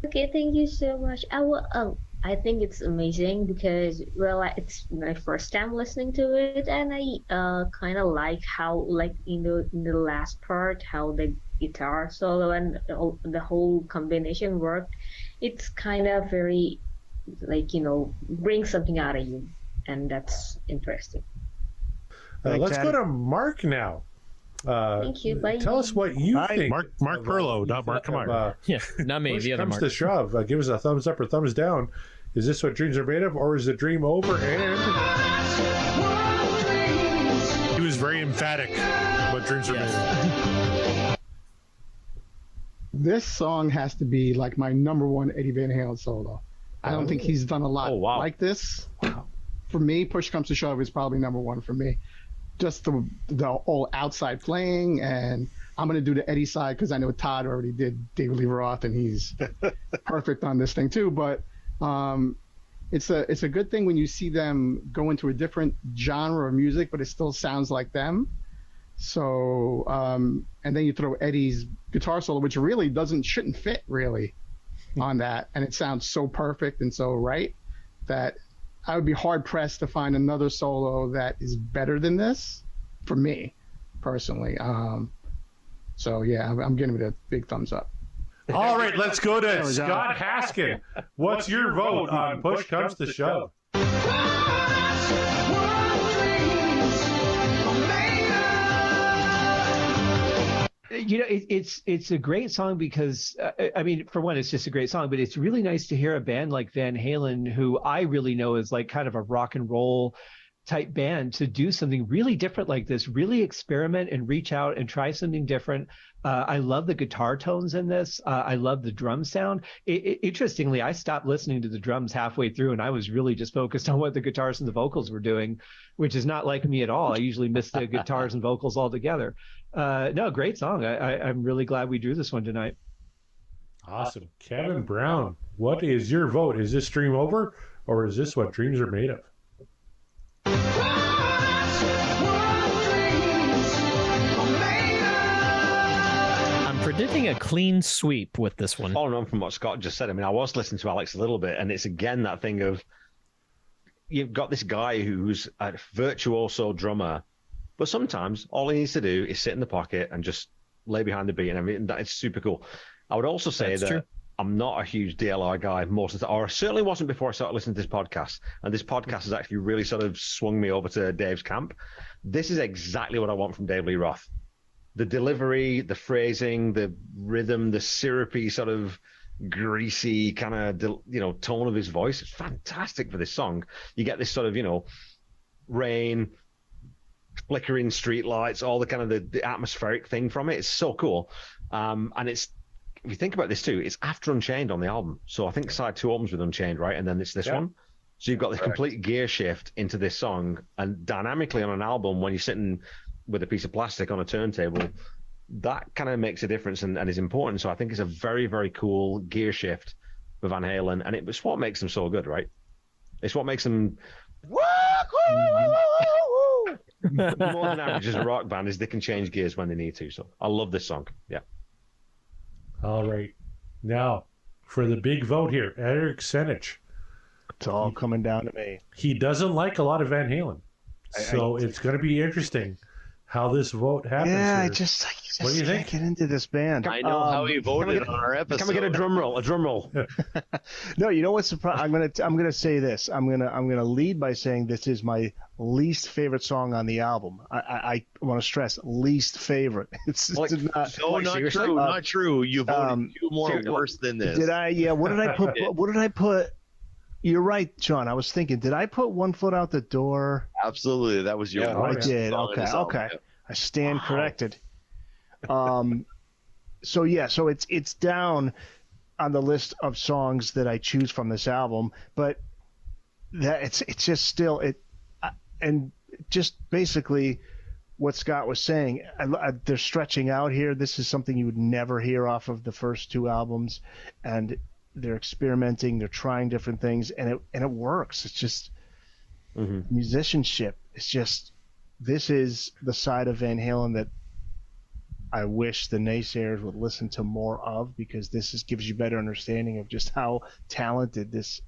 Okay, thank you so much. I think it's amazing because, well, it's my first time listening to it, and I kind of like how, like, in the last part, how the guitar solo and the whole combination worked. It's kind of very, like, you know, brings something out of you, and that's interesting. Let's go to Mark now. Thank you. Bye. Tell us what you think. Mark Perlow, not Mark Kamar. Not me. The other comes Mark. To shove, give us a thumbs up or thumbs down. Is this what dreams are made of, or is the dream over? And he was very emphatic what dreams are made of. This song has to be like my #1 Eddie Van Halen solo. I don't think he's done a lot like this. For me, push comes to shove is probably #1 for me. Just the whole outside playing, and I'm going to do the Eddie side because I know Todd already did David Lee Roth, and he's perfect on this thing too. But it's a good thing when you see them go into a different genre of music, but it still sounds like them. So and then you throw Eddie's guitar solo, which really shouldn't fit really on that, and it sounds so perfect and so right that I would be hard pressed to find another solo that is better than this for me personally. So yeah, I'm giving it a big thumbs up. All right, let's go to Scott Haskin. What's your vote on Push Comes to Shove? You know, it's a great song because I mean, for one, it's just a great song, but it's really nice to hear a band like Van Halen, who I really know is like kind of a rock and roll type band, to do something really different like this, really experiment and reach out and try something different. I love the guitar tones in this. I love the drum sound. Interestingly, I stopped listening to the drums halfway through, and I was really just focused on what the guitars and the vocals were doing, which is not like me at all. I usually miss the guitars and vocals altogether. No, great song. I'm really glad we drew this one tonight. Awesome. Kevin Brown, what is your vote? Is this Dream Over, or is this What Dreams Are Made Of? Predicting a clean sweep with this one. Following on from what Scott just said, I mean, I was listening to Alex a little bit, and it's again that thing of you've got this guy who's a virtuoso drummer, but sometimes all he needs to do is sit in the pocket and just lay behind the beat, and everything. That is super cool. I would also say that true. I'm not a huge DLR guy most of the time, or I certainly wasn't before I started listening to this podcast. And this podcast has actually really sort of swung me over to Dave's camp. This is exactly what I want from Dave Lee Roth. The delivery, the phrasing, the rhythm, the syrupy sort of greasy kind of, tone of his voice. It's fantastic for this song. You get this sort of, rain, flickering street lights, all the kind of the atmospheric thing from it. It's so cool. And it's, if you think about this too, it's after Unchained on the album. So I think side 2 opens with Unchained, right? And then it's this one. So you've got this complete gear shift into this song, and dynamically on an album, when you're sitting with a piece of plastic on a turntable, that kind of makes a difference and is important. So I think it's a very, very cool gear shift for Van Halen, and it's what makes them so good, right? It's what makes them more than average as a rock band, is they can change gears when they need to. So I love this song. Yeah. All right. Now, for the big vote here, Eric Senich. It's all coming down to me. He doesn't like a lot of Van Halen. So it's going to be interesting how this vote happens. Yeah, here. I just what do you think? Get into this band. I know how he voted on our episode. Can we get a drum roll? A drum roll. No, you know what's I'm gonna say this. I'm gonna lead by saying this is my least favorite song on the album. I want to stress least favorite. It's not true. Not true. You voted two more worse than this. Did I? Yeah. What did I put? What did I put? You're right, John. I was thinking, did I put One Foot Out the Door? Absolutely, that was your. Yeah, I did. Okay. I stand corrected. So it's down on the list of songs that I choose from this album, but that it's just still and just basically what Scott was saying. They're stretching out here. This is something you would never hear off of the first 2 albums, and they're experimenting, they're trying different things, and it works. It's just musicianship. It's just, this is the side of Van Halen that I wish the naysayers would listen to more of, because this gives you better understanding of just how talented this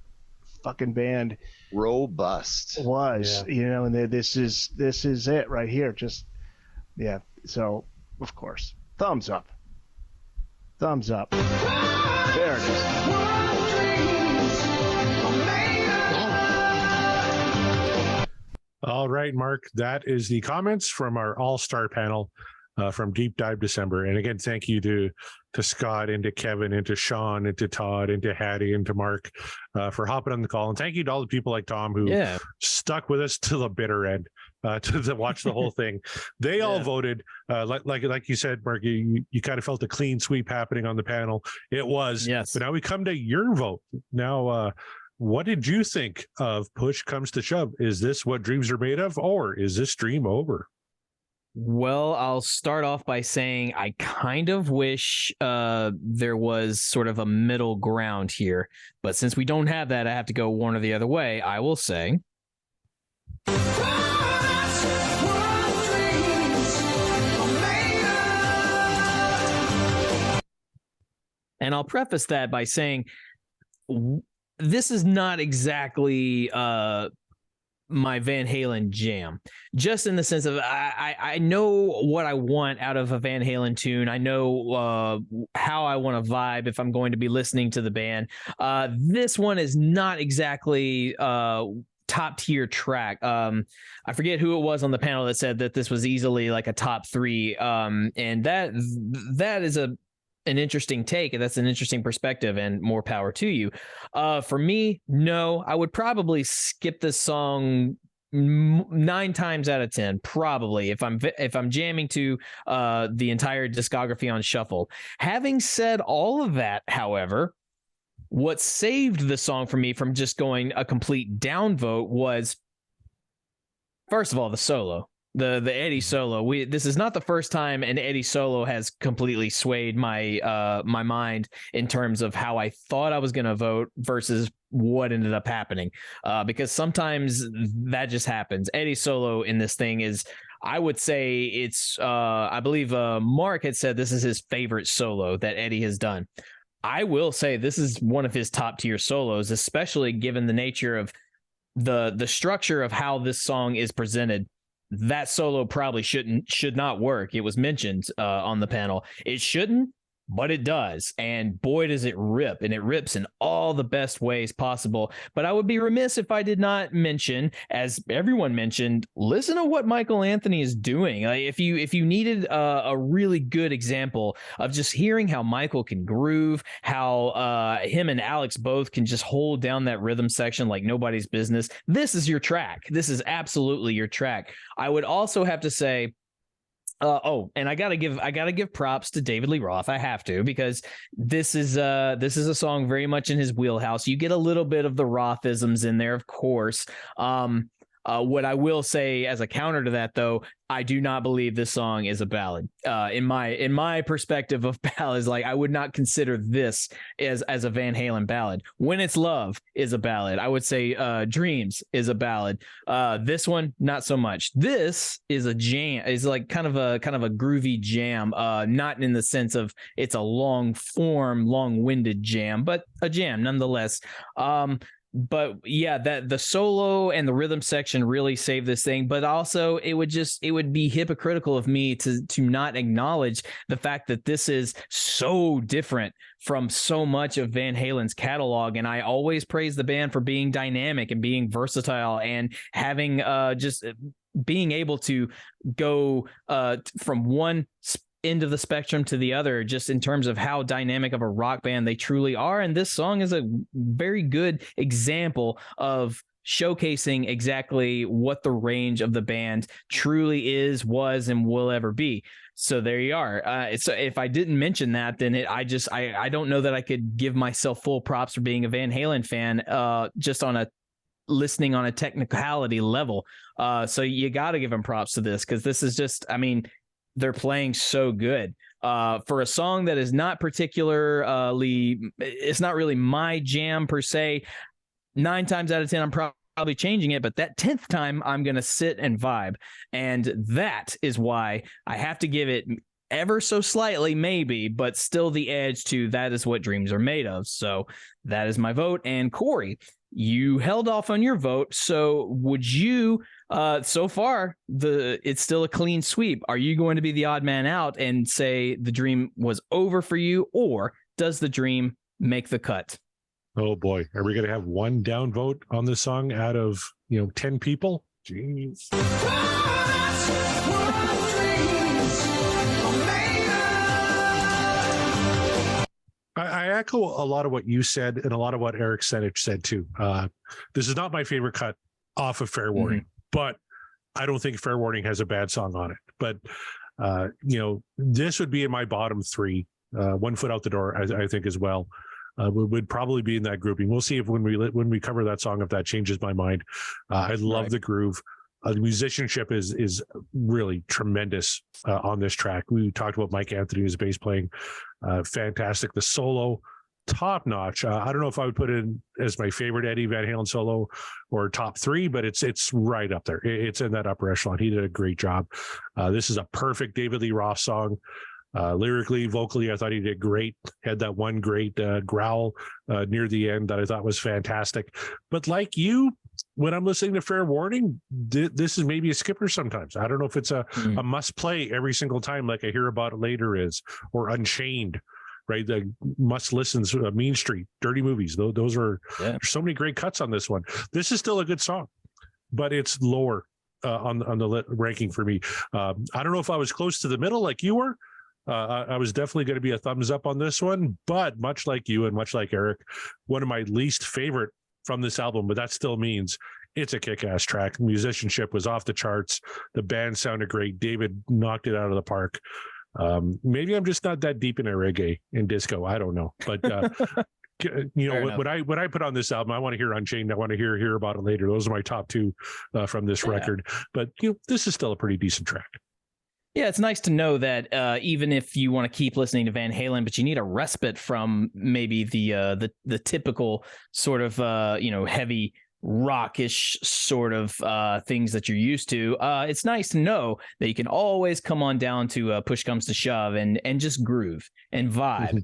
fucking band robust was. And this is it right here. Just so of course, thumbs up. There it is. All right, Mark, that is the comments from our all-star panel from Deep Dive December. And again, thank you to Scott and to Kevin and to Sean and to Todd and to Hattie and to Mark for hopping on the call. And thank you to all the people like Tom who stuck with us to the bitter end to watch the whole thing. They all voted like you said, Mark. You kind of felt a clean sweep happening on the panel. It was, yes. But now we come to your vote. Now, what did you think of Push Comes to Shove? Is this What Dreams Are Made Of, or is this Dream Over? Well, I'll start off by saying I kind of wish there was sort of a middle ground here. But since we don't have that, I have to go one or the other way. I will say And I'll preface that by saying this is not exactly my Van Halen jam, just in the sense of I know what I want out of a Van Halen tune. I know how I want to vibe if I'm going to be listening to the band. This one is not exactly top tier track. I forget who it was on the panel that said that this was easily like a top 3. And that is an interesting take, and that's an interesting perspective, and more power to you. For me, no, I would probably skip this song 9 times out of 10, probably, if I'm jamming to the entire discography on shuffle. Having said all of that, however, what saved the song for me from just going a complete downvote was, first of all, the solo. The Eddie solo. This is not the first time an Eddie solo has completely swayed my my mind in terms of how I thought I was going to vote versus what ended up happening. Because sometimes that just happens. Eddie solo in this thing is, I would say it's I believe Mark had said this is his favorite solo that Eddie has done. I will say this is one of his top tier solos, especially given the nature of the structure of how this song is presented. That solo probably should not work. It was mentioned on the panel. It shouldn't, but it does. And boy, does it rip. And it rips in all the best ways possible. But I would be remiss if I did not mention, as everyone mentioned, listen to what Michael Anthony is doing. Like, if you needed a really good example of just hearing how Michael can groove, how him and Alex both can just hold down that rhythm section like nobody's business, this is your track. This is absolutely your track. I would also have to say, and I gotta give props to David Lee Roth. I have to, because this is a song very much in his wheelhouse. You get a little bit of the Rothisms in there, of course. What I will say as a counter to that, though, I do not believe this song is a ballad. In my perspective of ballads, like, I would not consider this as a Van Halen ballad. When It's Love is a ballad. I would say Dreams is a ballad. This one, not so much. This is a jam. Is like kind of a groovy jam. Not in the sense of it's a long form, long-winded jam, but a jam nonetheless. But yeah, that the solo and the rhythm section really saved this thing. But also, it would be hypocritical of me to not acknowledge the fact that this is so different from so much of Van Halen's catalog. And I always praise the band for being dynamic and being versatile and having just being able to go from one end of the spectrum to the other, just in terms of how dynamic of a rock band they truly are. And this song is a very good example of showcasing exactly what the range of the band truly is, was, and will ever be. So there you are. So if I didn't mention that, then I don't know that I could give myself full props for being a Van Halen fan, just on listening on a technicality level. So you got to give them props to this, because this is just, I mean, they're playing so good for a song that is not particularly, it's not really my jam per se. 9 times out of 10, I'm probably changing it, but that 10th time I'm going to sit and vibe. And that is why I have to give it ever so slightly, maybe, but still the edge to That Is What Dreams Are Made Of. So that is my vote. And Corey, you held off on your vote. So would you, so far, it's still a clean sweep. Are you going to be the odd man out and say the dream was over for you, or does the dream make the cut? Oh boy, are we going to have one down vote on this song out of 10 people? Jeez. I echo a lot of what you said and a lot of what Eric Senich said too. This is not my favorite cut off of Fair Warning, but I don't think Fair Warning has a bad song on it. But this would be in my bottom 3. 1 Foot Out the Door, I think, as well. Would probably be in that grouping. We'll see if when we cover that song, if that changes my mind. I love the groove. The musicianship is really tremendous on this track. We talked about Mike Anthony, who's bass playing, fantastic. The solo, top notch. I don't know if I would put it in as my favorite Eddie Van Halen solo or top 3, but it's right up there. It's in that upper echelon. He did a great job. This is a perfect David Lee Roth song. Lyrically, vocally, I thought he did great. Had that one great growl near the end that I thought was fantastic. But like you, when I'm listening to Fair Warning, this is maybe a skipper sometimes. I don't know if it's a must play every single time, like I Hear About It Later is, or Unchained, right? The must listens, Mean Street, Dirty Movies. Those are, there's so many great cuts on this one. This is still a good song, but it's lower on the ranking for me. I don't know if I was close to the middle like you were. I was definitely going to be a thumbs up on this one, but much like you and much like Eric, one of my least favorite from this album, but that still means it's a kick-ass track. Musicianship was off the charts. The band sounded great. David knocked it out of the park. Maybe I'm just not that deep into reggae and disco. I don't know, but when I put on this album, I want to hear Unchained. I want to hear About It Later. Those are my top two from this record. But this is still a pretty decent track. Yeah, it's nice to know that even if you want to keep listening to Van Halen, but you need a respite from maybe the typical sort of heavy rockish sort of things that you're used to, it's nice to know that you can always come on down to Push Comes to Shove and just groove and vibe.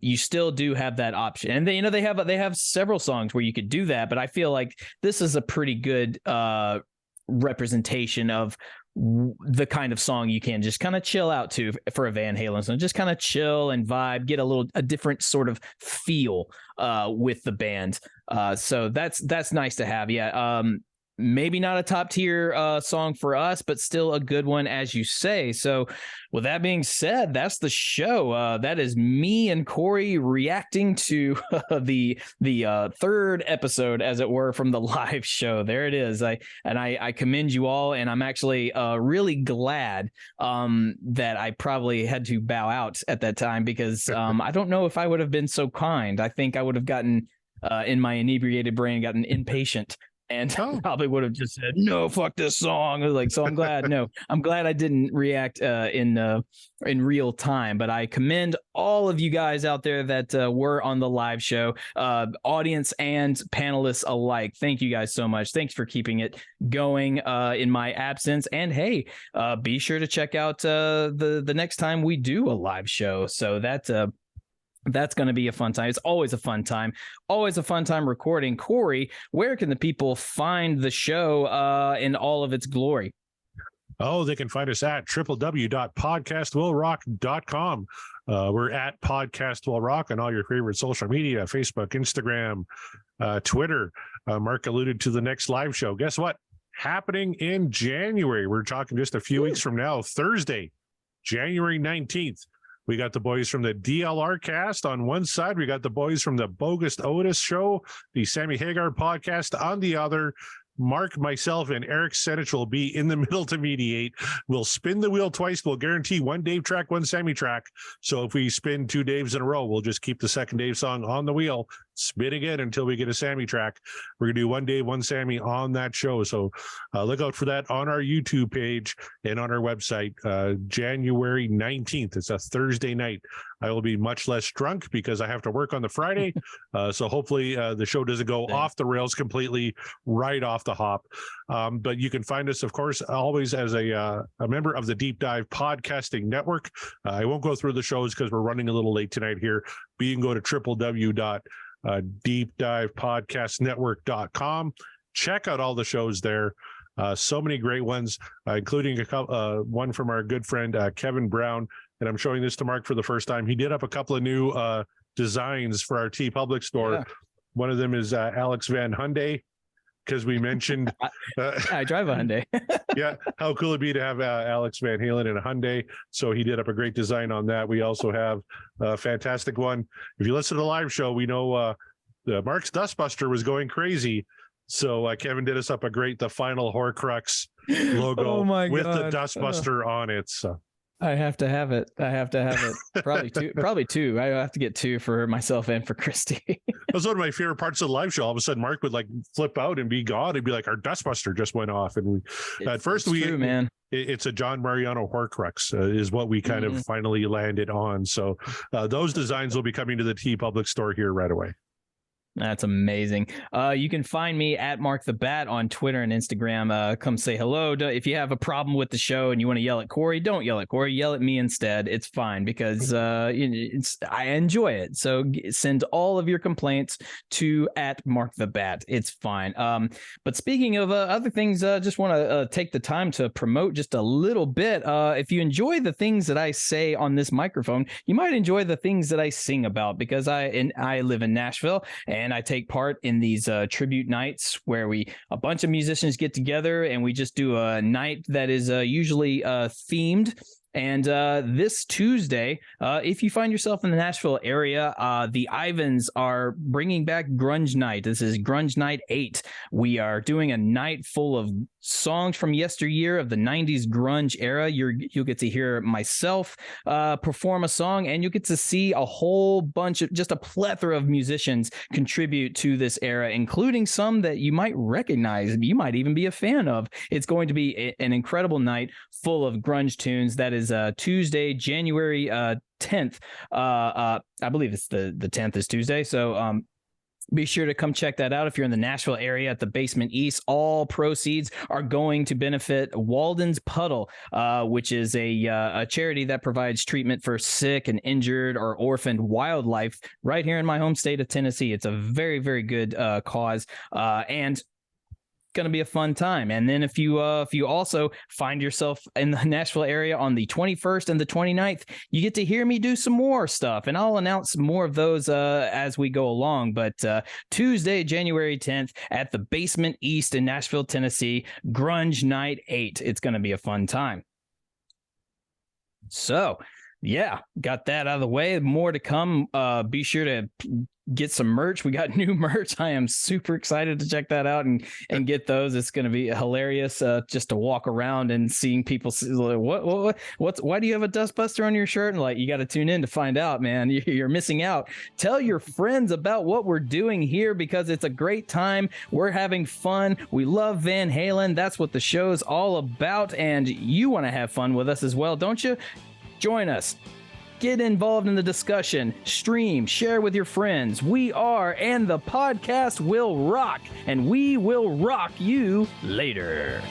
You still do have that option, and they have several songs where you could do that, but I feel like this is a pretty good representation of the kind of song you can just kind of chill out to for a Van Halen song. Just kind of chill and vibe, get a different sort of feel with the band. So that's nice to have. Yeah. Maybe not a top tier song for us, but still a good one, as you say. So with that being said, that's the show. That is me and Corey reacting to the third episode, as it were, from the live show. There it is. I commend you all, and I'm actually really glad that I probably had to bow out at that time, because I don't know if I would have been so kind. I think I would have gotten in my inebriated brain, gotten impatient, and probably would have just said, no, fuck this song. So I'm glad. No, I'm glad I didn't react in real time. But I commend all of you guys out there that were on the live show, audience and panelists alike. Thank you guys so much. Thanks for keeping it going in my absence. And hey, be sure to check out the next time we do a live show. So that's going to be a fun time. It's always a fun time. Always a fun time recording. Corey, where can the people find the show in all of its glory? Oh, they can find us at www.podcastwillrock.com. We're at Podcast Will Rock on all your favorite social media, Facebook, Instagram, Twitter. Mark alluded to the next live show. Guess what? Happening in January. We're talking just a few weeks from now, Thursday, January 19th. We got the boys from the DLR cast on one side. We got the boys from the Bogus Otis show, the Sammy Hagar podcast on the other. Mark, myself, and Eric Senich will be in the middle to mediate. We'll spin the wheel twice. We'll guarantee one Dave track, one Sammy track. So if we spin two Daves in a row, we'll just keep the second Dave song on the wheel, spin again until we get a Sammy track. We're going to do one Dave, one Sammy on that show. So look out for that on our YouTube page and on our website, January 19th. It's a Thursday night. I will be much less drunk because I have to work on the Friday. So hopefully the show doesn't go off the rails completely right off the hop. But you can find us, of course, always as a member of the Deep Dive Podcasting Network. I won't go through the shows because we're running a little late tonight here, but you can go to www.deepdivepodcastnetwork.com. Check out all the shows there. So many great ones, including one from our good friend Kevin Brown. And I'm showing this to Mark for the first time. He did up a couple of new designs for our T Public store. Yeah. One of them is Alex Van Hyundai, because we mentioned I drive a Hyundai. Yeah, how cool it'd be to have Alex Van Halen in a Hyundai. So he did up a great design on that. We also have a fantastic one. If you listen to the live show, we know Mark's Dustbuster was going crazy. So Kevin did us up the final Horcrux logo with the Dustbuster on it. So I have to have it. Probably two. I have to get two for myself and for Christy. That was one of my favorite parts of the live show. All of a sudden, Mark would flip out and be gone. It'd be like our Dustbuster just went off, and it's a John Mariano Horcrux is what we kind of finally landed on. So those designs will be coming to the T Public store here right away. That's amazing. You can find me at Mark the Bat on Twitter and Instagram. Come say hello. If you have a problem with the show and you want to yell at Corey, don't yell at Corey. Yell at me instead. It's fine because I enjoy it. So send all of your complaints to at Mark the Bat. It's fine. But speaking of other things, just want to take the time to promote just a little bit. If you enjoy the things that I say on this microphone, you might enjoy the things that I sing about, because I live in Nashville and I take part in these tribute nights where a bunch of musicians get together and we just do a night that is usually themed. And this Tuesday, if you find yourself in the Nashville area, the Ivans are bringing back Grunge Night. This is Grunge Night 8. We are doing a night full of songs from yesteryear of the 90s grunge era. You'll get to hear myself perform a song, and you'll get to see a whole bunch of, just a plethora of musicians contribute to this era, including some that you might recognize, you might even be a fan of. It's going to be an incredible night full of grunge tunes. That is Tuesday, January 10th. I believe it's the 10th is Tuesday. So be sure to come check that out if you're in the Nashville area at the Basement East. All proceeds are going to benefit Walden's Puddle, which is a charity that provides treatment for sick and injured or orphaned wildlife right here in my home state of Tennessee. It's a very, very good cause, and going to be a fun time. And then if you also find yourself in the Nashville area on the 21st and the 29th, you get to hear me do some more stuff, and I'll announce more of those as we go along. But Tuesday, January 10th at the Basement East in Nashville, Tennessee, Grunge Night 8. It's going to be a fun time. So yeah, got that out of the way. More to come. Be sure to get some merch. We got new merch. I am super excited to check that out and get those. It's going to be hilarious just to walk around and seeing people why do you have a Dustbuster on your shirt? And like, you got to tune in to find out, man. You're missing out. Tell your friends about what we're doing here, because it's a great time. We're having fun. We love Van Halen. That's what the show's all about, and you want to have fun with us as well, don't you? Join us. Get involved in the discussion, stream, share with your friends. We are, and the podcast will rock, and we will rock you later.